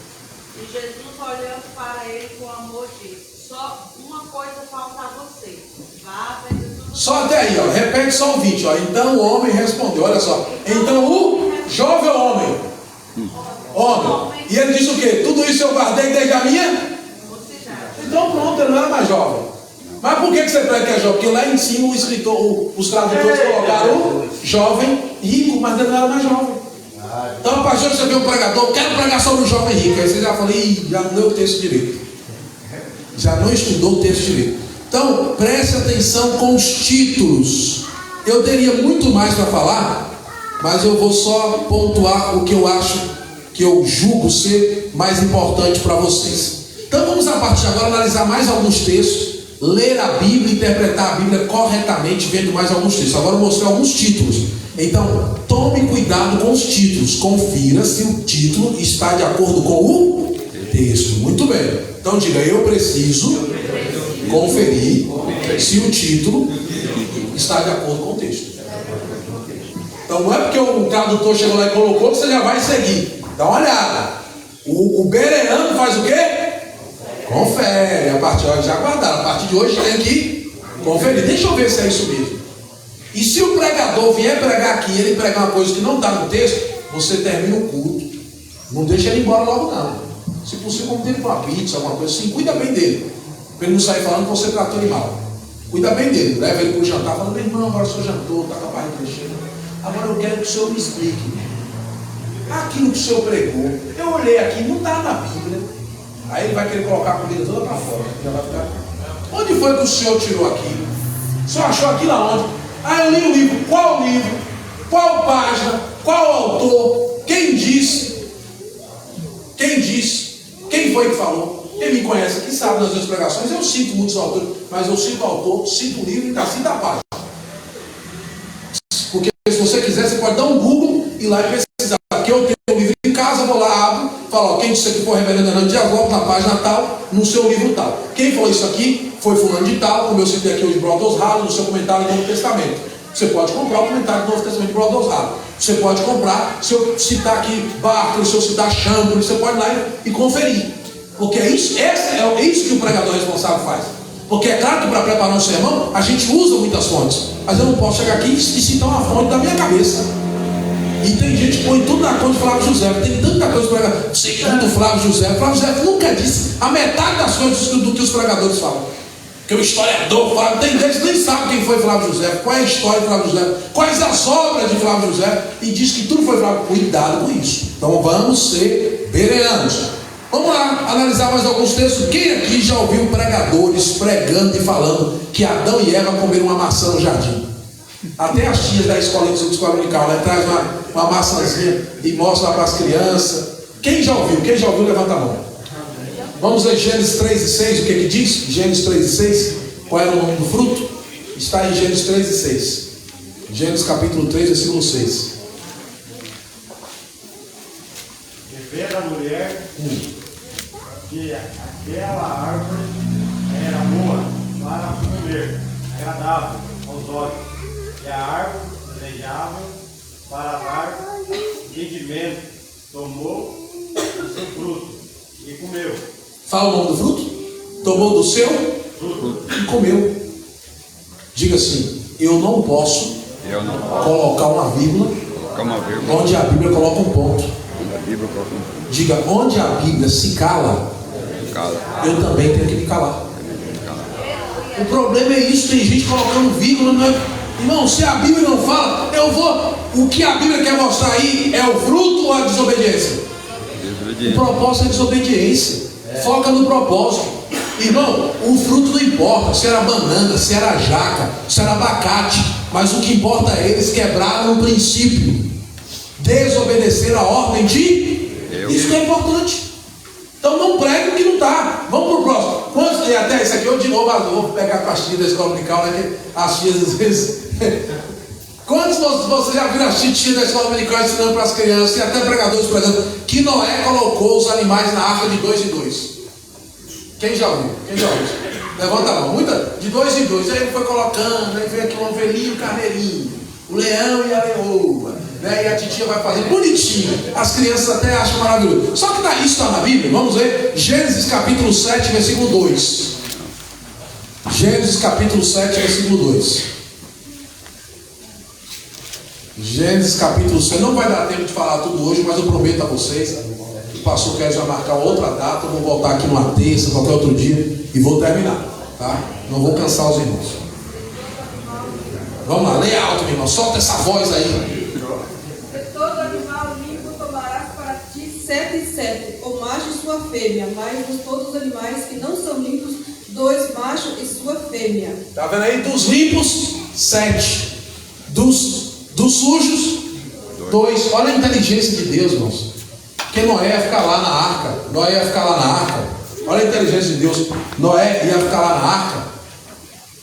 E Jesus, olhando para ele com amor, disse: só uma coisa falta a você. Vá vender tudo. Só até aí, ó. Repete só o 20, ó. Então o homem respondeu. Olha só. Então o jovem homem. Homem. E ele disse o quê? Tudo isso eu guardei desde a minha. Então pronto, ele não era mais jovem. Mas por que você prega que é jovem? Porque lá em cima o escritor, os tradutores colocaram o jovem rico, mas ele não era mais jovem. Então a partir de você vê um pregador, quero pregar sobre o jovem rico. Aí você já fala: já não leu o texto direito. Já não estudou o texto direito. Então preste atenção com os títulos. Eu teria muito mais para falar, mas eu vou só pontuar o que eu acho, que eu julgo ser mais importante para vocês. Então vamos a partir de agora analisar mais alguns textos, ler a Bíblia, interpretar a Bíblia corretamente, vendo mais alguns textos. Agora eu vou mostrar alguns títulos. Então tome cuidado com os títulos, confira se o título está de acordo com o texto. Muito bem. Então diga: eu preciso conferir se o título está de acordo com o texto. Então não é porque o tradutor chegou lá e colocou que você já vai seguir. Dá uma olhada. O bereano faz o quê? Confere. A partir de hoje, já guardaram. A partir de hoje tem que conferir. Deixa eu ver se é isso mesmo. E se o pregador vier pregar aqui e ele pregar uma coisa que não está no texto, você termina o culto. Não deixa ele embora logo não. Se possível, como dele com uma pizza, alguma coisa assim, cuida bem dele. Para ele não sair falando que você tratou ele mal. Cuida bem dele. Leva ele para o jantar falando: meu irmão, agora o senhor jantou, está com a barriga mexendo. Agora eu quero que o senhor me explique aquilo que o senhor pregou. Eu olhei aqui, não está na Bíblia. Aí ele vai querer colocar a comida toda para fora. Já vai ficar: onde foi que o senhor tirou aquilo? O senhor achou aquilo aonde? Eu li o livro. Qual livro? Qual página? Qual autor? Quem disse? Quem disse? Quem foi que falou? Quem me conhece aqui sabe nas minhas pregações, eu cito muitos autores, mas eu cito o autor, cito o livro e ainda cito a página. Porque se você quiser, você pode dar um Google e ir lá e pesquisar. Aqui eu tenho um livro em casa, vou lá, abro, falo: quem disse que foi o reverendo Hernando Dias Lopes, na página tal, no seu livro tal. Quem falou isso aqui foi fulano de tal, como eu citei aqui os Brothers Hall, no seu comentário do Novo Testamento. Você pode comprar o comentário do Novo Testamento de Brothers Hall. Você pode comprar, se eu citar aqui Barclay, se eu citar Chamberlain, você pode ir lá e conferir. Porque é isso que o pregador responsável faz. Porque é claro que para preparar um sermão, a gente usa muitas fontes. Mas eu não posso chegar aqui e citar uma fonte da minha cabeça. E tem gente que põe tudo na conta de Flávio José. Tem tanta coisa para pregar. Segundo Flávio José. Flávio José nunca disse a metade das coisas do que os pregadores falam. Porque o historiador fala, tem gente que nem sabe quem foi Flávio José, qual é a história de Flávio José, quais as obras de Flávio José, e diz que tudo foi Flávio. Cuidado com isso. Então vamos ser bereanos. Vamos lá analisar mais alguns textos. Quem aqui já ouviu pregadores pregando e falando que Adão e Eva comeram uma maçã no jardim? Até as tias da escola dominical, né? Traz uma maçãzinha e mostra lá para as crianças. Quem já ouviu? Quem já ouviu, levanta a mão. Vamos ler Gênesis 3 e 6, o que que diz? Gênesis 3 e 6, qual era o nome do fruto? Está em Gênesis 3 e 6. Gênesis capítulo 3, versículo 6. E vê da mulher que aquela árvore era boa para comer, agradável aos olhos, e a árvore desejável para dar rendimento, tomou o seu fruto e comeu. Fala o nome do fruto? Tomou do seu Fruto. e comeu. Diga assim: eu não posso colocar uma vírgula onde a Bíblia coloca um ponto. Diga: onde a Bíblia se cala, eu também tenho que me calar. O problema é isso, tem gente colocando vírgula, não é? Irmão, se a Bíblia não fala, eu vou. O que a Bíblia quer mostrar aí é o fruto ou a desobediência? O propósito é desobediência. Foca no propósito. Irmão, o fruto não importa se era banana, se era jaca, se era abacate, mas o que importa é eles quebraram o princípio, desobedeceram a ordem de Deus. Isso que é importante. Então não pregue o que não está. Vamos para o próximo. Quantos, e até isso aqui eu de novo vou pegar com as tias da escola dominical, né? As tias às vezes. Quantos vocês já viram as tias da escola dominical ensinando para as crianças e até pregadores pregando que Noé colocou os animais na arca de 2 em 2? Quem já ouviu? Quem já ouviu? Levanta a mão. Muita? De 2 em 2. Aí ele foi colocando, aí veio aqui um ovelhinho e um carneirinho, o leão e a leoa, né? E a titia vai fazendo bonitinho. As crianças até acham maravilhoso. Só que isso está na Bíblia. Vamos ver Gênesis capítulo 7, versículo 2. Gênesis capítulo 7, versículo 2. Gênesis capítulo 7. Não vai dar tempo de falar tudo hoje, mas eu prometo a vocês. O pastor quer já marcar outra data. Eu vou voltar aqui numa terça, qualquer outro dia, e vou terminar, tá? Não vou cansar os irmãos. Vamos lá, leia alto, meu irmão. Solta essa voz aí. De todo animal limpo tomarás para ti 7 e 7, o macho e sua fêmea, mas de todos os animais que não são limpos, 2 machos e sua fêmea. Tá vendo aí? Dos limpos, 7. Dos sujos, 2. Olha a inteligência de Deus, irmãos. Porque Noé ia ficar lá na arca. Noé ia ficar lá na arca. Olha a inteligência de Deus. Noé ia ficar lá na arca,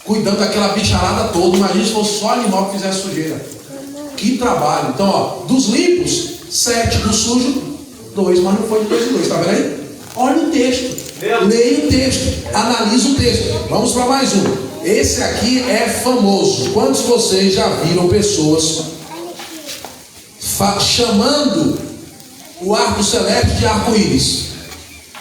cuidando daquela bicharada toda. Imagina se fosse só animal que fizesse sujeira. Que trabalho. Então, ó, dos limpos, 7. Do sujo, 2. Mas não foi de 2 em 2. Tá vendo aí? Olha o texto. Leia o texto. Analisa o texto. Vamos para mais um. Esse aqui é famoso. Quantos de vocês já viram pessoas chamando o arco celeste de arco-íris?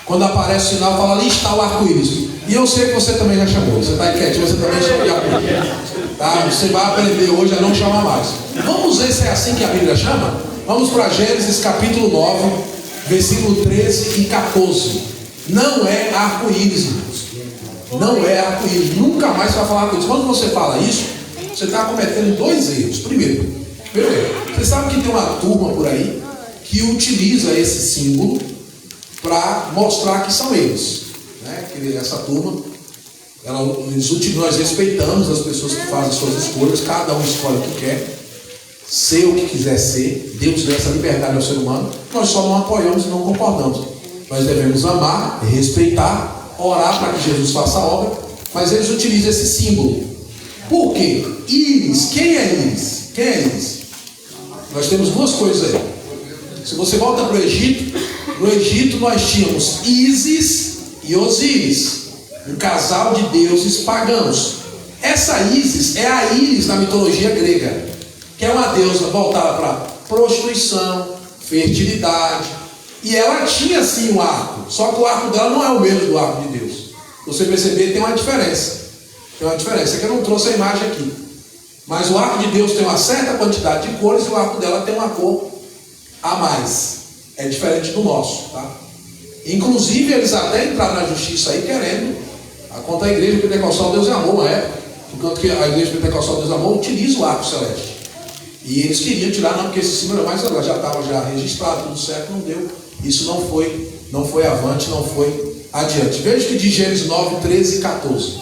Quando aparece o sinal, fala: ali está o arco-íris. E eu sei que você também já chamou. Você está quietinho, você também chama de arco-íris. Tá? Você vai aprender hoje a não chamar mais. Vamos ver se é assim que a Bíblia chama? Vamos para Gênesis capítulo 9, versículo 13 e 14. Não é arco-íris, irmãos. Não é arco-íris. Nunca mais vai falar arco-íris. Quando você fala isso, você está cometendo 2 erros. Primeiro erro. Você sabe que tem uma turma por aí que utiliza esse símbolo para mostrar que são eles, né? Que essa turma, nós respeitamos as pessoas que fazem suas escolhas. Cada um escolhe o que quer, ser o que quiser ser. Deus dá essa liberdade ao ser humano. Nós só não apoiamos e não concordamos. Nós devemos amar, respeitar, orar para que Jesus faça a obra, mas eles utilizam esse símbolo. Por quê? Íris. Quem é Íris? Quem é Íris? Nós temos 2 coisas aí. Se você volta para o Egito, no Egito nós tínhamos Ísis e Osíris, um casal de deuses pagãos. Essa Ísis é a Íris na mitologia grega, que é uma deusa voltada para prostituição, fertilidade. E ela tinha sim um arco, só que o arco dela não é o mesmo do arco de Deus. Você perceber, tem uma diferença. Tem uma diferença, que eu não trouxe a imagem aqui. Mas o arco de Deus tem uma certa quantidade de cores e o arco dela tem uma cor a mais. É diferente do nosso, tá? Inclusive, eles até entraram na justiça aí querendo contra a igreja pentecostal Deus é Amor, na época. Enquanto que a igreja pentecostal Deus é Amor utiliza o arco celeste. E eles queriam tirar, não, porque esse símbolo mais agora já estava já registrado, tudo certo, não deu. Isso não foi avante, não foi adiante. Veja que diz Gênesis 9, 13 e 14.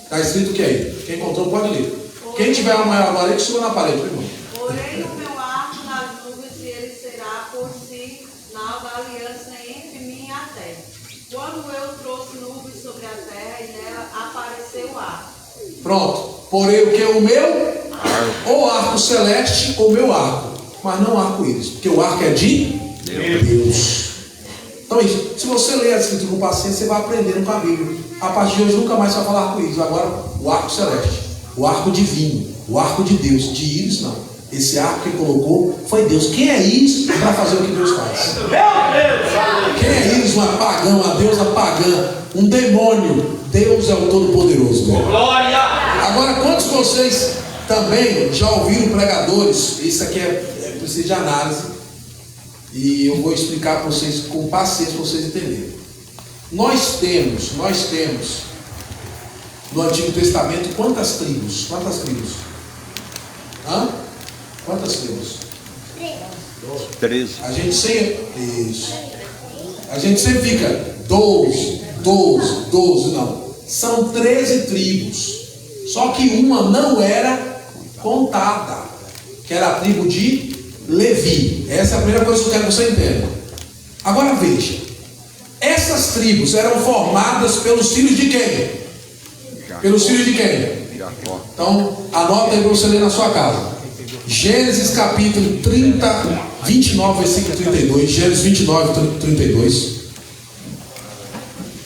Está escrito o que aí? Quem encontrou pode ler. Quem tiver uma maior parede, suba na parede, irmão. Porém o meu arco nas nuvens, e ele será por sinal da aliança entre mim e a terra. Quando eu trouxe nuvens sobre a terra, e nela apareceu o arco. Pronto. Porém o que é o meu? Ou arco celeste ou meu arco. Mas não arco-íris. Porque o arco é de Deus. Então isso. Se você ler a escritura com paciência, você vai aprendendo com a Bíblia. A partir de hoje nunca mais vai falar arco-íris. Agora o arco celeste. O arco divino. O arco de Deus. De íris não. Esse arco que ele colocou foi Deus. Quem é íris para fazer o que Deus faz? Quem é íris? Uma pagã, uma deusa pagã, um demônio. Deus é o Todo-Poderoso. Glória! Agora, quantos de vocês também já ouviram pregadores? Isso aqui precisa de análise. E eu vou explicar para vocês com paciência para vocês entenderem. Nós temos no Antigo Testamento quantas tribos? Quantas tribos? Hã? Quantas tribos? 13. A gente sempre fica 12, não. São 13 tribos. Só que uma não era contada, que era a tribo de Levi. Essa é a primeira coisa que eu quero que você entenda. Agora veja, essas tribos eram formadas pelos filhos de quem? Pelos filhos de quem? Jacó. Então, anota aí para você ler na sua casa. Gênesis capítulo 29, versículo 32. Gênesis 29, 32.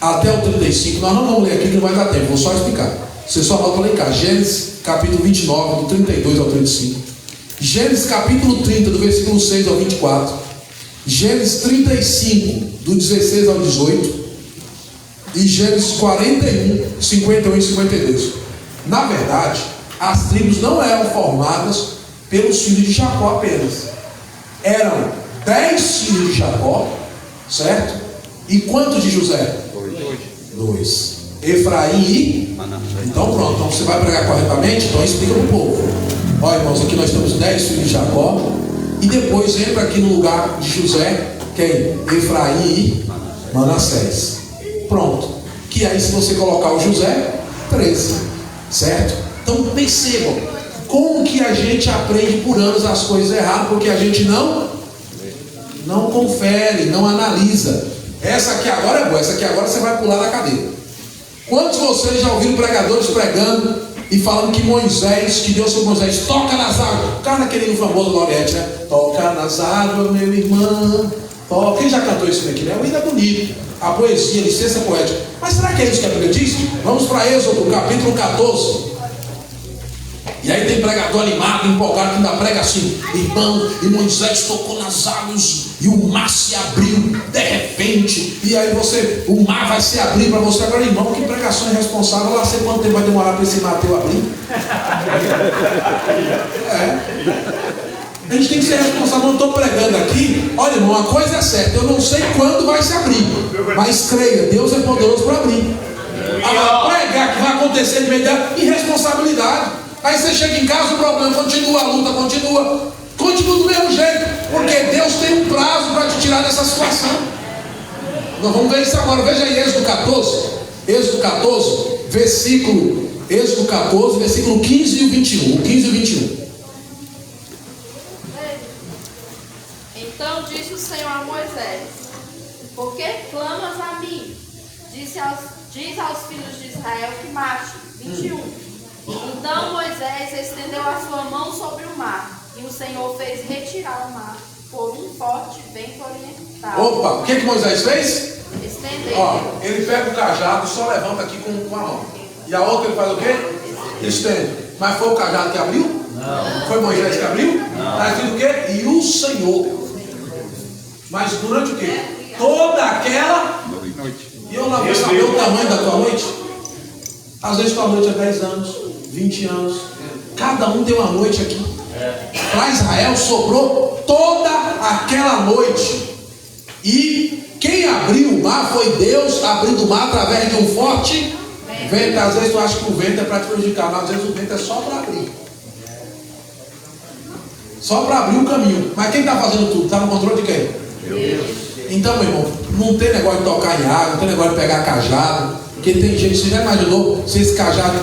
Até o 35. Nós não vamos ler aqui que não vai dar tempo, vou só explicar. Você só anota lá em casa. Gênesis capítulo 29, do 32 ao 35. Gênesis capítulo 30, do versículo 6 ao 24. Gênesis 35, do 16 ao 18. E Gênesis 41, 51 e 52. Na verdade, as tribos não eram formadas pelos filhos de Jacó apenas. Eram 10 filhos de Jacó, certo? E quantos de José? 2. Efraim e Manassés. Então pronto, então você vai pregar corretamente, então explica para o povo. Olha, irmãos, aqui nós temos 10 filhos de Jacó. E depois entra aqui no lugar de José, quem? Efraim e Manassés. Pronto. Que aí se você colocar o José, 13. Certo? Então percebam como que a gente aprende por anos as coisas erradas, porque a gente não confere, não analisa. Essa aqui agora é boa, essa aqui agora você vai pular da cadeira. Quantos de vocês já ouviram pregadores pregando e falando que Moisés, que Deus foi Moisés, toca nas águas? O cara naquele famoso Lorete, né? Toca nas águas, meu irmão. Quem já cantou isso aqui, né? O hino é bonito. A poesia, a licença poética. Mas será que é isso que a Bíblia diz? Vamos para Êxodo, capítulo 14. E aí tem pregador animado, empolgado, que ainda prega assim: irmão, e Moisés tocou nas águas e o mar se abriu de repente. E aí o mar vai se abrir para você. Agora, irmão, que pregação irresponsável. Lá sei quanto tempo vai demorar para esse mar teu abrir. A gente tem que ser responsável. Eu estou pregando aqui. Olha, irmão, uma coisa é certa: eu não sei quando vai se abrir, mas creia, Deus é poderoso para abrir. Agora, pregar que vai acontecer de imediato, irresponsabilidade. Aí você chega em casa, o problema continua, a luta continua do mesmo jeito, porque Deus tem um prazo para te tirar dessa situação. Nós vamos ver isso agora. Veja aí Êxodo 14, versículo 15 e o 21. O 15 e o 21. Então disse o Senhor a Moisés: por que clamas a mim? Diz aos filhos de Israel que marchem. 21. Então Moisés estendeu a sua mão sobre o mar, e o Senhor fez retirar o mar por um forte vento oriental. Opa, o que Moisés fez? Estendeu. Ele pega o cajado, só levanta aqui com a mão. E a outra ele faz o quê? Estende. Mas foi o cajado que abriu? Não. Foi Moisés que abriu? Não. Está escrito o quê? E o Senhor. Mas durante o quê? Toda aquela noite. E eu lá vou saber o tamanho da tua noite. Às vezes tua noite é 10 anos, 20 anos. Cada um tem uma noite aqui. Para Israel sobrou toda aquela noite. E quem abriu o mar foi Deus abrindo o mar através de um forte vento. Às vezes tu acha que o vento é para te prejudicar, mas às vezes o vento é só para abrir. Só para abrir o caminho. Mas quem está fazendo tudo? Está no controle de quem? Deus. Então, meu irmão, não tem negócio de tocar em água, não tem negócio de pegar cajado. Porque tem gente, você já imaginou se esse cajado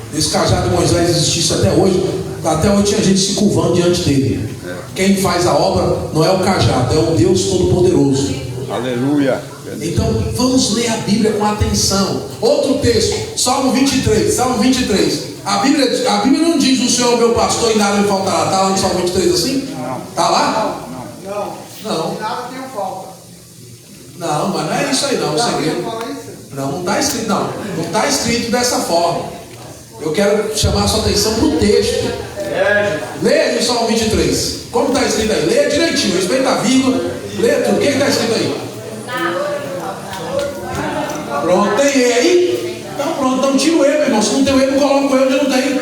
de Moisés existisse até hoje? Até hoje tinha gente se curvando diante dele. Quem faz a obra não é o cajado, é o Deus Todo-Poderoso. Aleluia. Então vamos ler a Bíblia com atenção. Outro texto, Salmo 23. A Bíblia não diz: o Senhor é meu pastor e nada me faltará. Está lá no Salmo 23 assim? Está lá? Não. Nada tem falta. Não, mas não é isso aí não, o segredo. Não está escrito, não está escrito dessa forma. Eu quero chamar a sua atenção para o texto. Leia aí o Salmo 23. Como está escrito aí? Leia direitinho, respeita a vírgula. Leia tudo. O que está escrito aí? Pronto, tem E aí? Então pronto, então tira o E, meu irmão. Se não tem o E, não coloca o E onde não tem.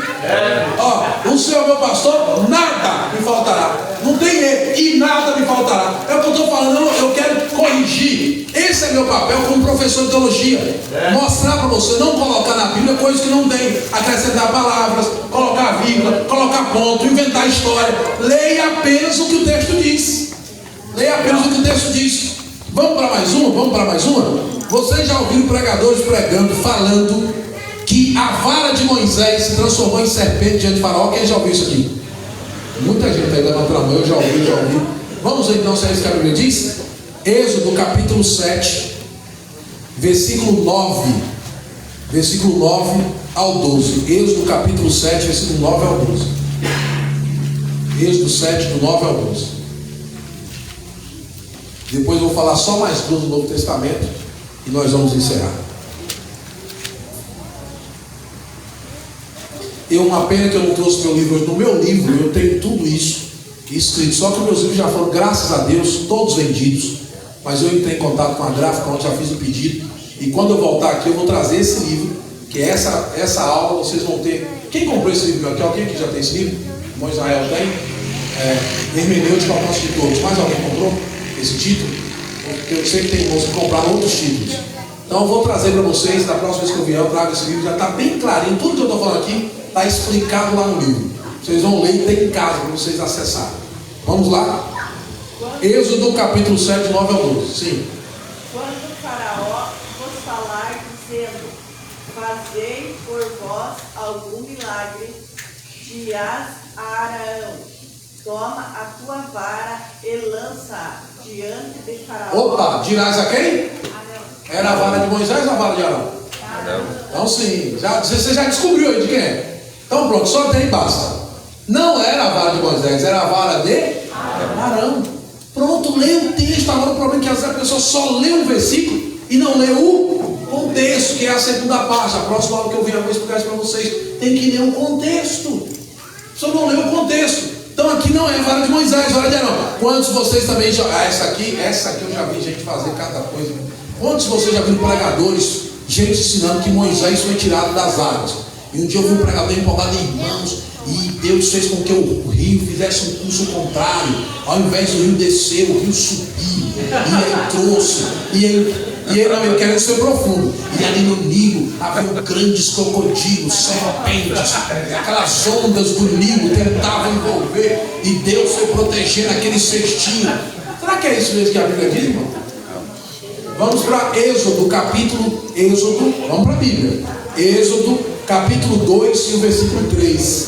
Ó, o Senhor meu pastor, nada me faltará. Não tem E, e nada me faltará. É o que eu estou falando, eu quero corrigir. Esse é meu papel como professor de teologia. Mostrar para você, não colocar na Bíblia coisas que não tem. Acrescentar palavras, colocar vírgula, colocar ponto, inventar história. Leia apenas o que o texto diz. Leia apenas o que o texto diz. Vamos para mais uma? Vocês já ouviram pregadores pregando, falando que a vara de Moisés se transformou em serpente diante de Faraó? Quem já ouviu isso aqui? Muita gente aí levantando a mão, eu já ouvi. Vamos ver então se é isso que a Bíblia diz? Êxodo capítulo 7, versículo 9 ao 12. Êxodo capítulo 7, versículo 9 ao 12. Êxodo 7, do 9 ao 12. Depois eu vou falar só mais duas do Novo Testamento e nós vamos encerrar. Uma pena que eu não trouxe meu livro hoje. No meu livro eu tenho tudo isso escrito, só que meus livros já foram, graças a Deus, todos vendidos. Mas eu entrei em contato com a gráfica, onde já fiz o pedido. E quando eu voltar aqui, eu vou trazer esse livro, que é essa aula, vocês vão ter. Quem comprou esse livro aqui? Alguém que já tem esse livro? O irmão Israel tem? Hermenêutica ao alcance de todos. Mais alguém comprou esse título? Porque eu sei que tem irmãos que compraram outros títulos. Então eu vou trazer para vocês, da próxima vez que eu vier, eu trago esse livro, já está bem clarinho. Tudo que eu estou falando aqui está explicado lá no livro. Vocês vão ler e tem em casa para vocês acessarem. Vamos lá? Êxodo capítulo 7, 9 ao 12. Sim. Quando o Faraó vos falar, dizendo: fazei por vós algum milagre, dirás a Arão: toma a tua vara e lança diante de Faraó. Opa, dirás a quem? Era a vara de Moisés ou a vara de Arão? Arão. Então sim, você já descobriu aí de quem é. Então pronto, só tem e basta. Não era a vara de Moisés, era a vara de Arão. Pronto, lê o texto. Agora o problema é que às vezes a pessoa só lê um versículo e não lê o contexto, que é a segunda parte. A próxima aula que eu vou explicar isso para vocês. Tem que ler o contexto. Só não lê o contexto. Então aqui não é a vara de Moisés, a vara de Arão. Quantos de vocês também já... essa aqui eu já vi gente fazer cada coisa. Quantos de vocês já viram pregadores, gente ensinando que Moisés foi tirado das águas? E um dia eu vi um pregador empolgado em irmãos, e Deus fez com que o rio fizesse um curso contrário. Ao invés do rio descer, o rio subiu. E aí trouxe. E aí não, ele querendo ser profundo. E ali no Nilo havia grandes crocodilos, serpentes, aquelas ondas do Nilo tentavam envolver. E Deus foi protegendo aquele cestinho. Será que é isso mesmo que a Bíblia diz, irmão? Vamos para Êxodo, vamos para a Bíblia. Êxodo, capítulo 2 e o versículo 3.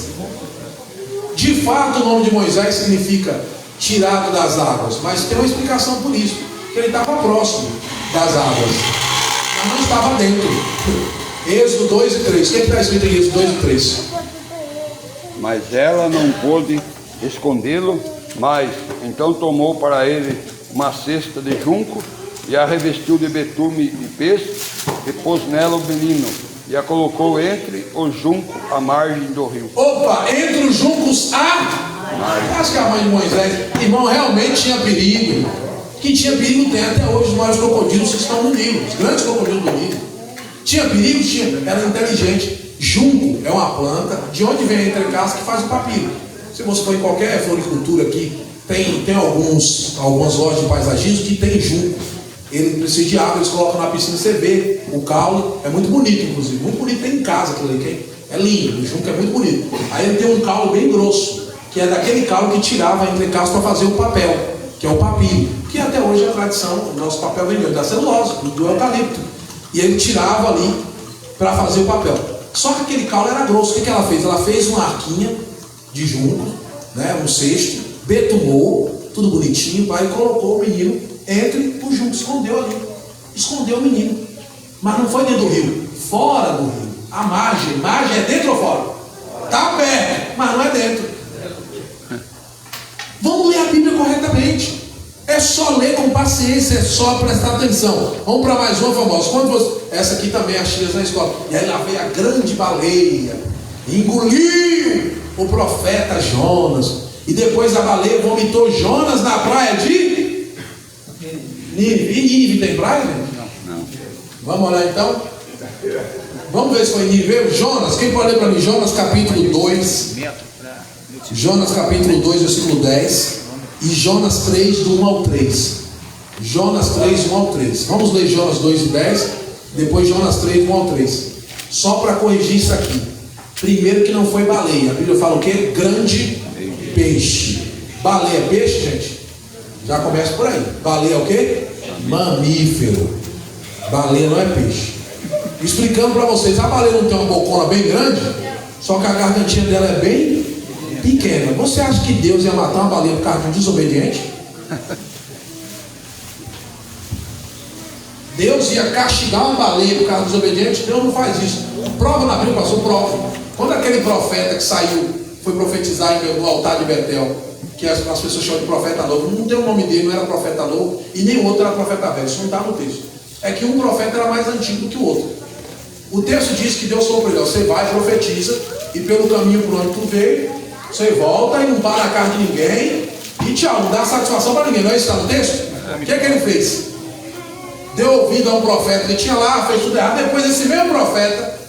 De fato, o nome de Moisés significa tirado das águas, mas tem uma explicação por isso, que ele estava próximo das águas, mas não estava dentro. Êxodo 2 e 3. O que está escrito em Êxodo 2 e 3? Mas ela não pôde escondê-lo, mas então tomou para ele uma cesta de junco e a revestiu de betume e peixe e pôs nela o menino e a colocou entre os juncos à margem do rio. Opa, entre os juncos acho que a mãe de Moisés, irmão, realmente tinha perigo. Que tinha perigo tem até hoje os maiores crocodilos que estão no Nilo, os grandes crocodilos do Nilo. Tinha perigo? Tinha, era inteligente. Junco é uma planta de onde vem a entrecasca que faz o papiro. Se você for em qualquer floricultura aqui, Tem algumas lojas de paisagismo que tem junco. Ele precisa de água, eles colocam na piscina, você vê o caule, é muito bonito, inclusive, muito bonito, tem em casa aquilo ali, é lindo, o junco é muito bonito. Aí ele tem um caule bem grosso, que é daquele caule que tirava entre casas para fazer o papel, que é o papiro, que até hoje é a tradição, o nosso papel vem da celulose, do eucalipto, e ele tirava ali para fazer o papel. Só que aquele caule era grosso, o que ela fez? Ela fez uma arquinha de junco, né, um cesto, betumou, tudo bonitinho, e colocou o menino entre o junco, escondeu ali, escondeu o menino, mas não foi dentro do rio, fora do rio, a margem é dentro ou fora? Está perto, mas não é dentro. Vamos ler a Bíblia corretamente, é só ler com paciência, é só prestar atenção. Vamos para mais uma famosa, essa aqui também achias na escola, e aí lá veio a grande baleia, engoliu o profeta Jonas, e depois a baleia vomitou Jonas na praia de Nínive. E Nínive tem praia, gente? Não. Vamos olhar então? Vamos ver se foi Nínive. Jonas, quem pode ler para mim? Jonas capítulo 2. Jonas capítulo 2, versículo 10. E Jonas 3, do 1 ao 3. Jonas 3, 1 ao 3. Vamos ler Jonas 2 e 10. Depois Jonas 3, 1 ao 3. Só para corrigir isso aqui. Primeiro que não foi baleia. A Bíblia fala o quê? Grande peixe. Baleia é peixe, gente? Já começa por aí. Baleia é o quê? Mamífero. Baleia não é peixe. Explicando para vocês, a baleia não tem uma bocona bem grande, só que a gargantinha dela é bem pequena. Você acha que Deus ia matar uma baleia por causa de um desobediente? Deus ia castigar uma baleia por causa de desobediente? Deus não faz isso. Prova na Bíblia, passou prova. Quando aquele profeta que saiu, foi profetizar no altar de Betel, que as pessoas chamam de profeta novo, não tem o nome dele, não era profeta novo, e nem o outro era profeta velho, isso não está no texto. É que um profeta era mais antigo do que o outro. O texto diz que Deus falou para ele: você vai, profetiza, e pelo caminho por onde tu veio, você volta e não para na casa de ninguém, e tchau, não dá satisfação para ninguém. Não é isso que está no texto? O que é que ele fez? Deu ouvido a um profeta que tinha lá, fez tudo errado. Depois esse mesmo profeta,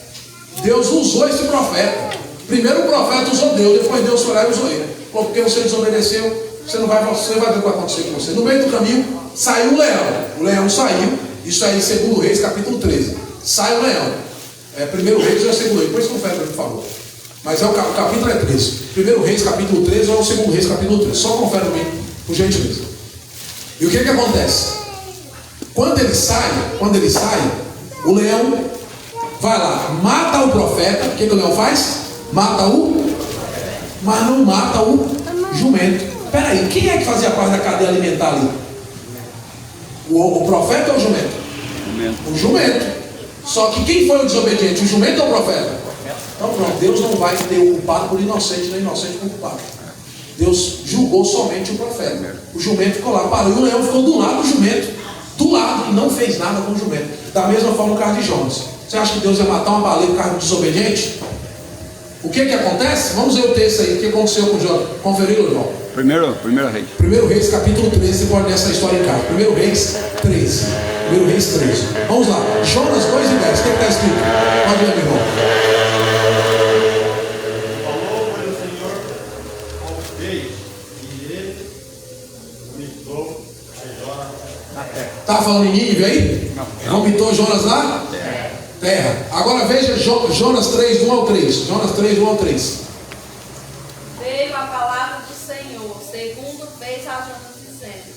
Deus usou esse profeta. Primeiro o profeta usou Deus, depois Deus foi lá e usou ele. Porque você desobedeceu, você vai ver o que vai acontecer com você. No meio do caminho saiu o leão saiu. Isso aí, 2 Reis, capítulo 13. Sai o leão. 1 Reis é o 2 Reis, depois confere, por favor. Mas o capítulo é 13. 1 Reis, capítulo 13, ou o 2 Reis, capítulo 13. Só confere comigo, por gentileza. E o que acontece? Quando ele sai, o leão vai lá, mata o profeta. O que o leão faz? Mata mas não mata o jumento. Peraí, quem é que fazia parte da cadeia alimentar ali? O profeta ou o jumento? O jumento. Só que quem foi o desobediente? O jumento ou o profeta? Então pronto, Deus não vai ter o culpado por inocente, nem inocente por culpado. Deus julgou somente o profeta. O jumento ficou lá, parou, e o leão ficou do lado do jumento, do lado, e não fez nada com o jumento. Da mesma forma o caso de Jonas. Você acha que Deus ia matar uma baleia por causa do desobediente? O que acontece? Vamos ver o texto aí, o que aconteceu com Jonas. Conferiu, irmão? Primeiro Reis. 1 Reis, capítulo 13, você pode ler essa história em casa. 1 Reis 13. 1 Reis 13. Vamos lá. Jonas 2 e 10. O que está escrito? Pode ler, meu irmão. Falou o Senhor ao peixe, e ele vomitou Jonas na terra. Está falando em Nínive aí? Vomitou Jonas na terra. Agora veja Jonas 3, do 1 ao 3. Jonas 3, do 1 ao 3. Veio a palavra do Senhor, segundo fez a Jonas, dizendo: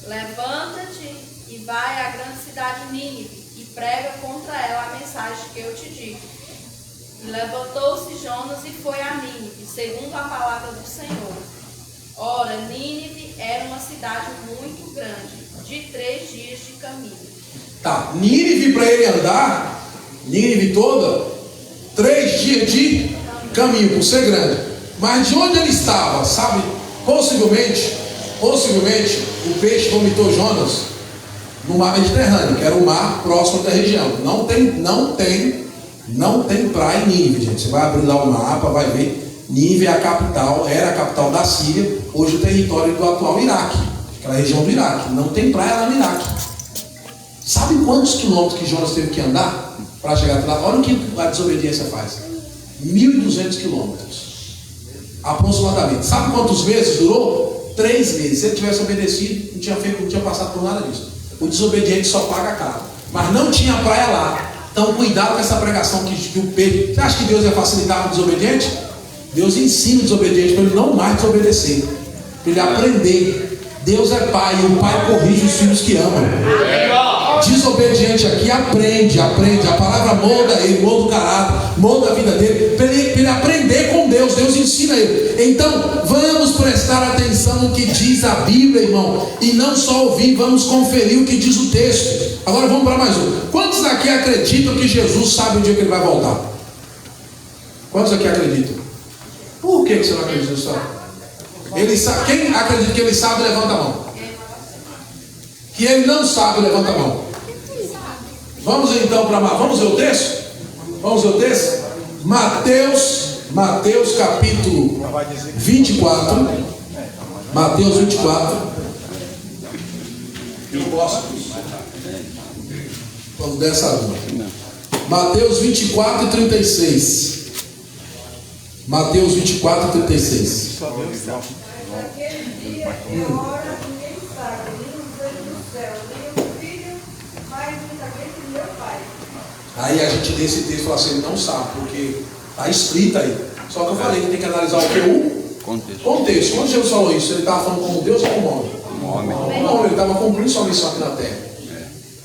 levanta-te e vai à grande cidade Nínive e prega contra ela a mensagem que eu te digo. E levantou-se Jonas e foi a Nínive, segundo a palavra do Senhor. Ora, Nínive era uma cidade muito grande, de 3 dias de caminho. Tá, Nínive para ele andar, Nínive toda, 3 dias de caminho, por ser grande. Mas de onde ele estava, sabe? Possivelmente, o peixe vomitou Jonas no mar Mediterrâneo, que era o mar próximo da região. Não tem praia em Nínive, gente. Você vai abrir lá o mapa, vai ver. Nínive é a capital, era a capital da Síria, hoje o território do atual Iraque, aquela região do Iraque. Não tem praia lá no Iraque. Sabe quantos quilômetros que Jonas teve que andar para chegar até lá? Olha o que a desobediência faz. 1.200 quilômetros. Aproximadamente. Sabe quantos meses durou? 3 meses. Se ele tivesse obedecido, não tinha passado por nada disso. O desobediente só paga caro. Mas não tinha praia lá. Então cuidado com essa pregação que o Pedro... Você acha que Deus ia facilitar o desobediente? Deus ensina o desobediente para ele não mais desobedecer, para ele aprender. Deus é pai e o pai corrige os filhos que amam. Desobediente aqui aprende. A palavra molda ele, molda o caráter, molda a vida dele, para ele aprender com Deus. Deus ensina ele. Então vamos prestar atenção no que diz a Bíblia, irmão, e não só ouvir, vamos conferir o que diz o texto. Agora vamos para mais um. Quantos aqui acreditam que Jesus sabe o dia que ele vai voltar? Quantos aqui acreditam? Por que você não acredita nisso? Ele sabe. Quem acredita que ele sabe, levanta a mão. Que ele não sabe, levanta a mão. Vamos então para... Vamos ver o texto? Vamos ver o texto? Mateus capítulo 24. Mateus 24. Eu posso? Vamos dessa rua. Mateus 24 e 36. Mateus 24 e 36. Naquele dia e a hora ninguém sabe, nem os anjos do céu, nem o filho, mas unicamente meu Pai. Aí a gente lê esse texto e fala assim, ele não sabe, porque está escrito aí. Só que eu falei que tem que analisar o que? O contexto. Quando Jesus falou isso, ele estava falando como Deus ou como homem? Como homem, ele estava cumprindo sua missão aqui na terra.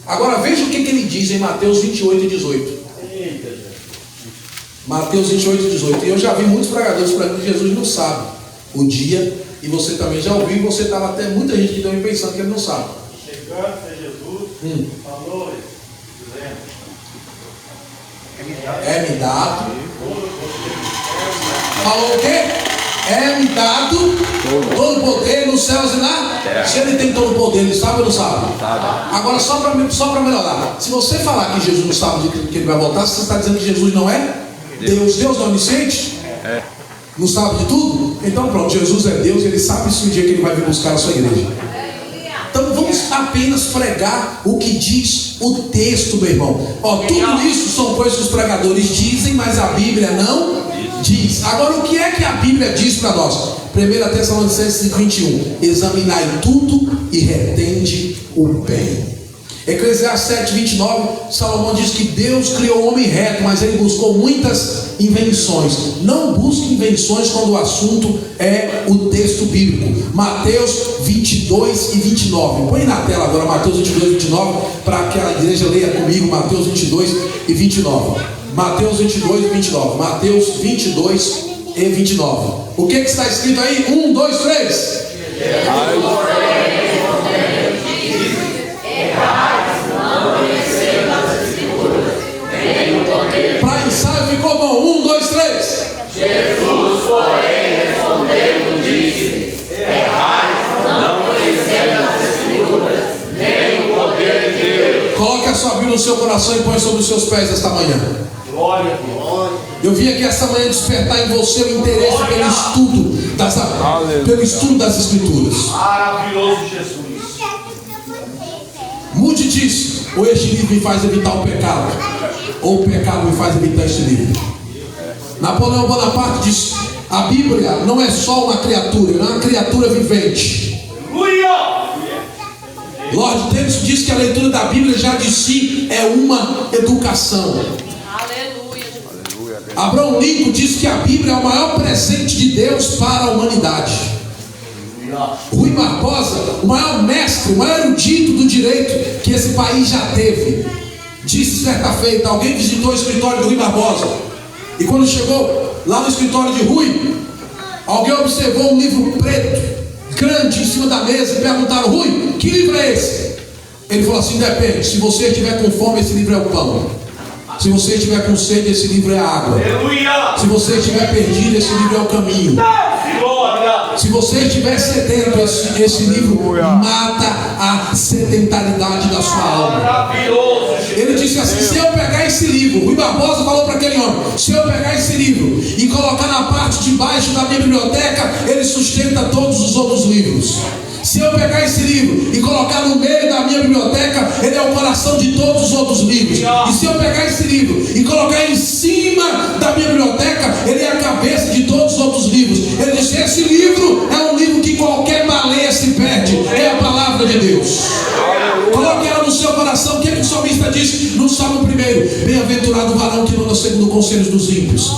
Agora veja o que ele diz em Mateus 28 e 18. Mateus 28 e 18. E eu já vi muitos pregadores pregando que Jesus não sabe o dia. E você também já ouviu. E você estava até muita gente que também pensando que ele não sabe. Chegando-se Jesus, falou-lhe, dizendo: é-me dado. Falou o quê? É-me dado todo poder nos céus e na terra. Se ele tem todo o poder, ele sabe ou não sabe? Agora, só para melhorar, se você falar que Jesus não sabe que ele vai voltar, você está dizendo que Jesus não é Deus. Deus não é onisciente? Não sabe de tudo? Então pronto, Jesus é Deus, ele sabe se o dia que ele vai vir buscar a sua igreja. Então vamos apenas pregar o que diz o texto, meu irmão. Tudo isso são coisas que os pregadores dizem, mas a Bíblia não diz. Agora, o que é que a Bíblia diz para nós? 1 Tessalonicenses 21. Examinai tudo e retende o bem. Eclesiastes 7, 29, Salomão diz que Deus criou o homem reto, mas ele buscou muitas invenções. Não busque invenções quando o assunto é o texto bíblico. Mateus 22 e 29. Põe na tela agora Mateus 22 e 29, para que a igreja leia comigo Mateus 22 e 29. Mateus 22 e 29. Mateus 22 e 29. O que está escrito aí? 1, 2, 3. Para ensaio ficou bom. 1, 2, 3. Jesus, porém, respondendo, disse: errais, não conhecendo as Escrituras, nem o poder de Deus. Coloque a sua Bíblia no seu coração e põe sobre os seus pés esta manhã. glória, glória. Eu vim aqui essa manhã despertar em você o interesse pelo estudo das Escrituras. Maravilhoso Jesus. Mude disso. Ou este livro me faz evitar o pecado, ou o pecado me faz evitar este livro. Napoleão Bonaparte disse: a Bíblia não é só uma criatura, é uma criatura vivente. Lord Davidson diz que a leitura da Bíblia já de si é uma educação. Aleluia. Abraham Lincoln diz que a Bíblia é o maior presente de Deus para a humanidade. Rui Barbosa, o maior mestre, o maior erudito do direito que esse país já teve, disse certa feita, alguém visitou o escritório de Rui Barbosa, e quando chegou lá no escritório de Rui, alguém observou um livro preto grande em cima da mesa e perguntaram: Rui, que livro é esse? Ele falou assim: depende, se você estiver com fome, esse livro é o pão. Se você estiver com sede, esse livro é a água. Se você estiver perdido, esse livro é o caminho. Se você estiver sedento, esse livro mata a sedentaridade da sua alma. Ele disse assim: se eu pegar esse livro, Rui Barbosa falou para aquele homem: se eu pegar esse livro e colocar na parte de baixo da minha biblioteca, ele sustenta todos os outros livros. Se eu pegar esse livro e colocar no meio da minha biblioteca, ele é o coração de todos os outros livros. E se eu pegar esse livro e colocar em cima da minha biblioteca, ele é a cabeça de todos os outros livros. Ele disse: esse livro é um livro que qualquer diz no Salmo 1: bem-aventurado o varão que não anda segundo conselhos dos ímpios,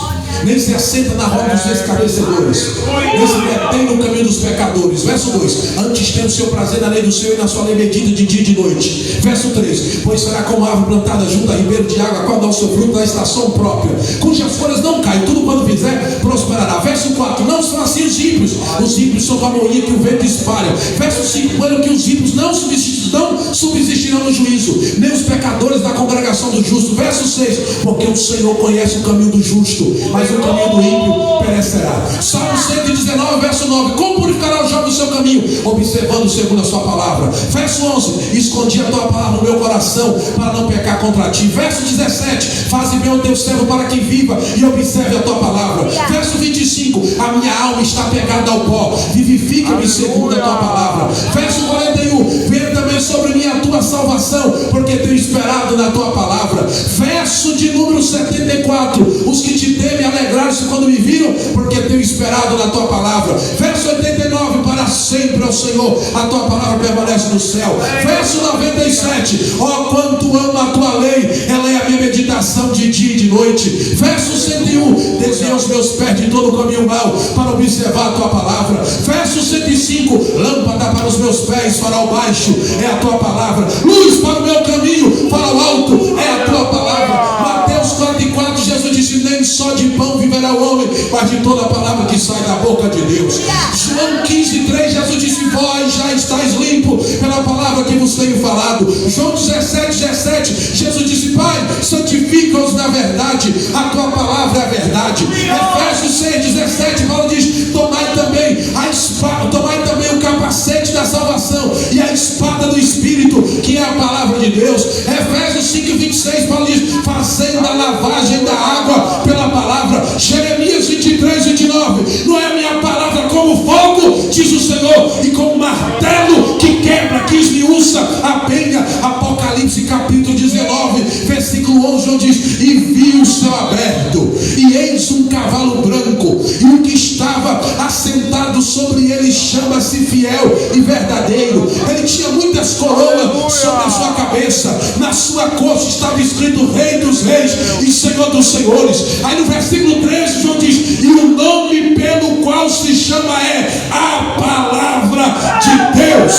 nem se assenta na roda dos escarnecedores, nem se detém no caminho dos pecadores. Verso 2: antes tem o seu prazer na lei do Senhor, e na sua lei medita de dia e de noite. Verso 3: pois será como árvore plantada junto a ribeiro de água, a qual dá o seu fruto na estação própria, cujas folhas não caem, tudo quando fizer prosperará. Verso 4: não são assim os ímpios são como a moinha que o vento espalha. Verso 5: quando que os ímpios não subsistirão no juízo, nem os pecadores da congregação do justo. Verso 6: porque o Senhor conhece o caminho do justo, mas o caminho do ímpio perecerá. Salmo 119, verso 9: como purificará o jovem o seu caminho? Observando segundo a sua palavra. Verso 11: escondi a tua palavra no meu coração, para não pecar contra ti. Verso 17: faze bem ao teu servo para que viva, e observe a tua palavra. Verso 25: a minha alma está pegada ao pó, vivifica-me segundo a tua palavra. Verso 41: venha também sobre mim a tua salvação, porque tenho esperado na tua palavra. Verso de número 74: os que te temem alegraram-se quando me viram, porque tenho esperado na tua palavra. Verso 89: para sempre, ó Senhor, a tua palavra permanece no céu. Verso 97: ó quanto amo a tua lei, ela é a minha meditação de dia e de noite. Verso 101: desvia os meus pés de todo o caminho mau, para observar a tua palavra. Verso 105: lâmpada para os meus pés, farol baixo é a tua palavra, luz para o meu caminho, farol alto é a tua palavra. Mateus 4:4: Jesus disse: nem só de pão viverá o homem, mas de toda a palavra que sai da boca de Deus. João 15:3: Jesus disse: vós já estáis limpo pela palavra que vos tenho falado. João 17:17: Jesus disse: Pai, santifica-os na verdade, a tua palavra é a verdade. Efésios 6:17, Paulo diz: tomai também a espada, tomai também o capacete da salvação e a espada do Espírito, que é a palavra de Deus. Efésios 5:26, Paulo diz: fazendo a lavagem da água pela palavra. Jeremias 23:29: não é a minha palavra como fogo, diz o Senhor, e como martelo que quebra, que esmiuça a penha. Apocalipse capítulo 19, versículo 11, onde diz: e vi o céu aberto, e eis um cavalo branco, e o que estava assentado sobre ele chama-se Fiel e Verdadeiro. Ele tinha muitas coroas sobre a sua cabeça, na sua coxa estava escrito Rei dos Reis e Senhor dos Senhores. Aí no versículo 13, João diz: e o nome pelo qual se chama é a Palavra de Deus.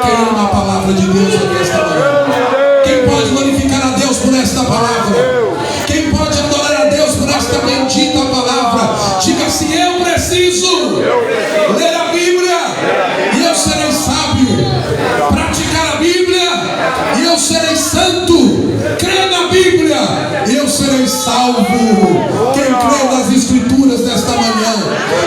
Quem ama a palavra de Deus aqui esta manhã? Quem pode glorificar a Deus por esta palavra? Quem pode adorar a Deus por esta bendita palavra? Diga assim: eu preciso ler a Bíblia e eu serei sábio, praticar a Bíblia e eu serei santo, crer na Bíblia e eu serei salvo. Quem crê nas Escrituras nesta manhã,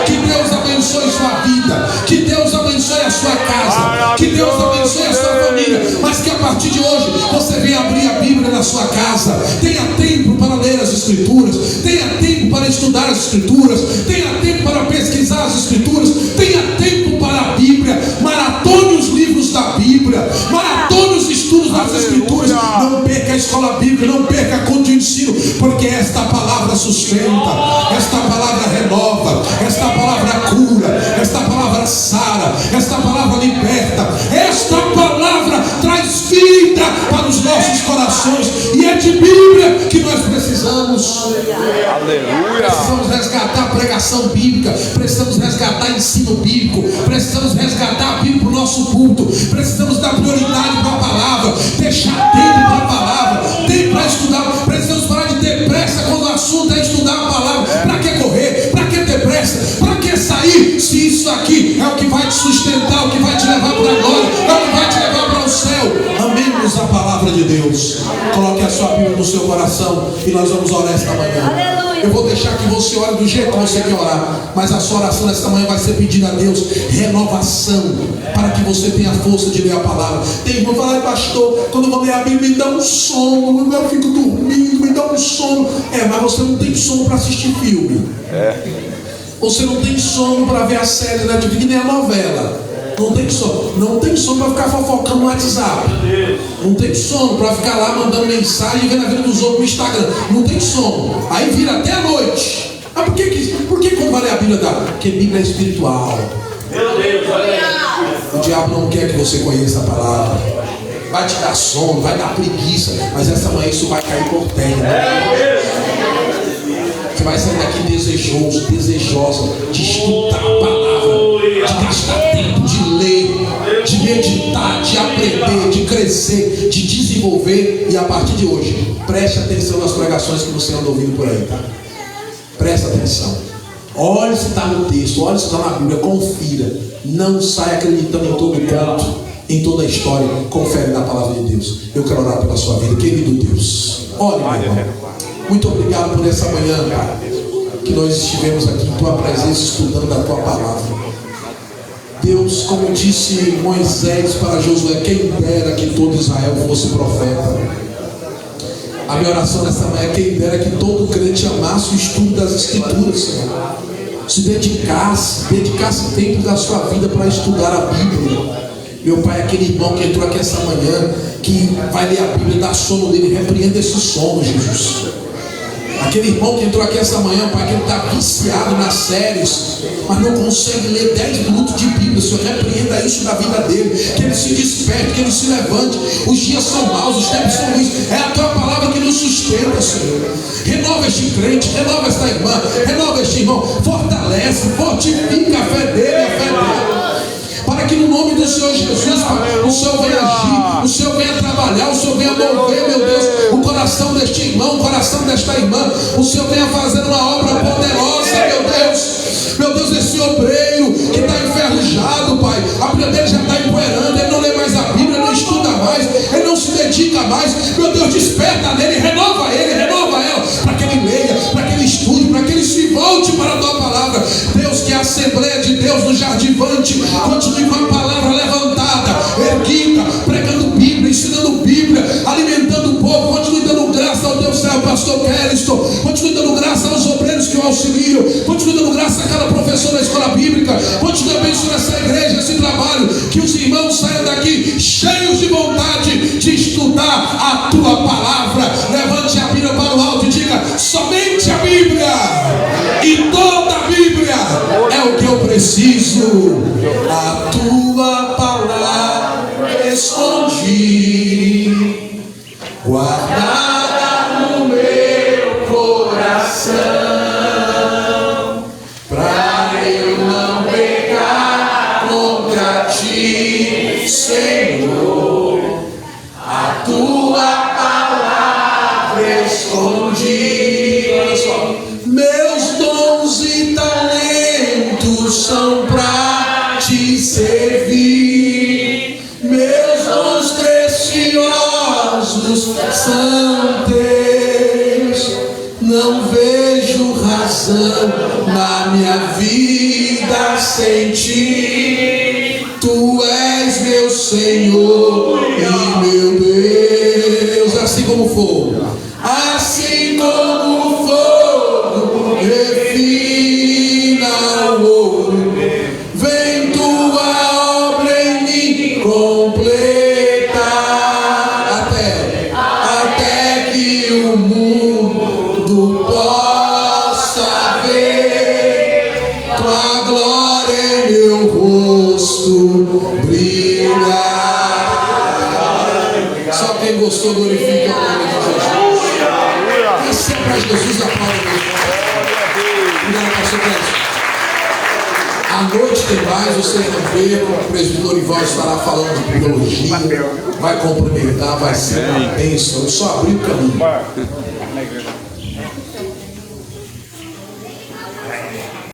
que Deus abençoe sua vida, que Deus abençoe a sua casa, que Deus abençoe a sua família, mas que a partir de hoje você venha abrir a Bíblia na sua casa. Tenha tempo para ler as Escrituras, tenha tempo para estudar as Escrituras, tenha tempo para pesquisar as Escrituras, tenha tempo para a Bíblia. Maratone os livros da Bíblia, maratone os estudos das Escrituras. Não perca a escola bíblica, não perca culto de ensino, porque esta palavra sustenta, esta palavra renova, esta palavra cura, esta palavra sara, esta palavra liberta, esta palavra traz vida para os nossos corações, e é de Bíblia que nós precisamos. Aleluia. Precisamos resgatar a pregação bíblica, precisamos resgatar ensino bíblico, precisamos resgatar a Bíblia para o nosso culto, precisamos dar prioridade para a palavra, deixar tempo para a palavra, tempo para estudar. Precisamos parar de ter pressa quando o assunto é estudar a palavra. Para que correr? Para que ter pressa? Para que sair? Se isso aqui é o que vai te sustentar, o que vai te levar para a glória, é o que vai te levar para o céu. Amemos a palavra de Deus. Coloque a sua Bíblia no seu coração e nós vamos orar esta manhã. Eu vou deixar que você ore do jeito que você quer orar, mas a sua oração esta manhã vai ser pedindo a Deus renovação, para que você tenha força de ler a palavra. Tem irmão que fala: pastor, quando eu vou ler a Bíblia me dá um sono, eu fico dormindo, me dá um sono. Mas você não tem sono para assistir filme. Você não tem sono para ver a série da Netflix, nem a novela. Não tem sono. Não tem sono para ficar fofocando no WhatsApp. Não tem sono para ficar lá mandando mensagem e vendo a vida dos outros no Instagram. Não tem sono. Aí vira até a noite. Mas por que quando vai ler a Bíblia dá? Porque a Bíblia é espiritual. Meu Deus, olha aí. O diabo não quer que você conheça a palavra. vai te dar sono, vai dar preguiça, mas essa manhã isso vai cair por terra. Você vai sair daqui desejoso, desejosa de estudar a palavra, de gastar tempo, de ler, de meditar, de aprender, de crescer, de desenvolver. E a partir de hoje, preste atenção nas pregações que você anda ouvindo por aí, tá? Presta atenção. Olhe se está no texto, olhe se está na Bíblia, confira. Não saia acreditando em todo conto, em toda a história. Confere na palavra de Deus. Eu quero orar pela sua vida, querido Deus. Olha, meu irmão, muito obrigado por essa manhã, Pai, que nós estivemos aqui em Tua presença estudando a Tua palavra. Deus, como disse Moisés para Josué, quem dera que todo Israel fosse profeta. A minha oração nessa manhã é quem dera que todo crente amasse o estudo das Escrituras, Senhor. Se dedicasse tempo da sua vida para estudar a Bíblia. Meu Pai, aquele irmão que entrou aqui essa manhã, que vai ler a Bíblia, dá sono dele, repreenda esse sono, Jesus. Aquele irmão que entrou aqui essa manhã, Pai, que ele está viciado nas séries, mas não consegue ler 10 minutos de Bíblia. Senhor, repreenda isso da vida dele, que ele se desperte, que ele se levante. Os dias são maus, os tempos são ruins. É a Tua palavra que nos sustenta, Senhor. Renova este crente, renova esta irmã, renova este irmão, fortalece, fortifica a fé dele, a fé dela, para que no nome do Senhor Jesus, Pai, o Senhor venha agir, o Senhor venha trabalhar, o Senhor venha mover, meu Deus, o coração deste irmão, o coração desta irmã. O Senhor venha fazer uma obra poderosa, meu Deus, esse obreiro que está enferrujado, Pai, a Bíblia dele já está empoeirando, ele não lê mais a Bíblia, não estuda mais, ele não se dedica mais. Meu Deus, desperta nele, renova ela, para que ele leia, para que ele estude, para que ele se volte para a Tua palavra. Deus, que a Assembleia de Deus no Jardivante continue com a palavra levantada, erguida, pregando Bíblia, ensinando Bíblia, alimentando o povo. Continue dando graça ao Teu servo, pastor Kériston. Continue dando graça aos obreiros que o auxiliam. Continue dando graça àquela professora da escola bíblica. Continue abençoando essa igreja, esse trabalho. Que os irmãos saiam daqui cheios de vontade de estudar a Tua palavra. Levante a Bíblia para o alto e diga: somente a Bíblia e toda a Bíblia é o que eu preciso. A Tua palavra escondi, guardada no meu coração, pra eu não pecar contra Ti, Senhor. A Tua palavra escondi. Olha só, meus dons e talentos são pra Te servir. Meus dons preciosos são Teus. Não vejo razão na minha vida sem Ti. Tu és meu Senhor e meu Deus. Assim como fogo, assim como fogo refina o ouro, vem Tua obra em mim completa, até que o mundo possa ver Tua glória em meu rosto brilhar. Só quem gostou glorifica o nome de Jesus. Receba a Jesus a palavra de Deus. À noite tem mais, vocês vão ver, o presbítero Dorival estará falando de biologia, vai cumprimentar, vai ser uma bênção. Eu só abri o caminho.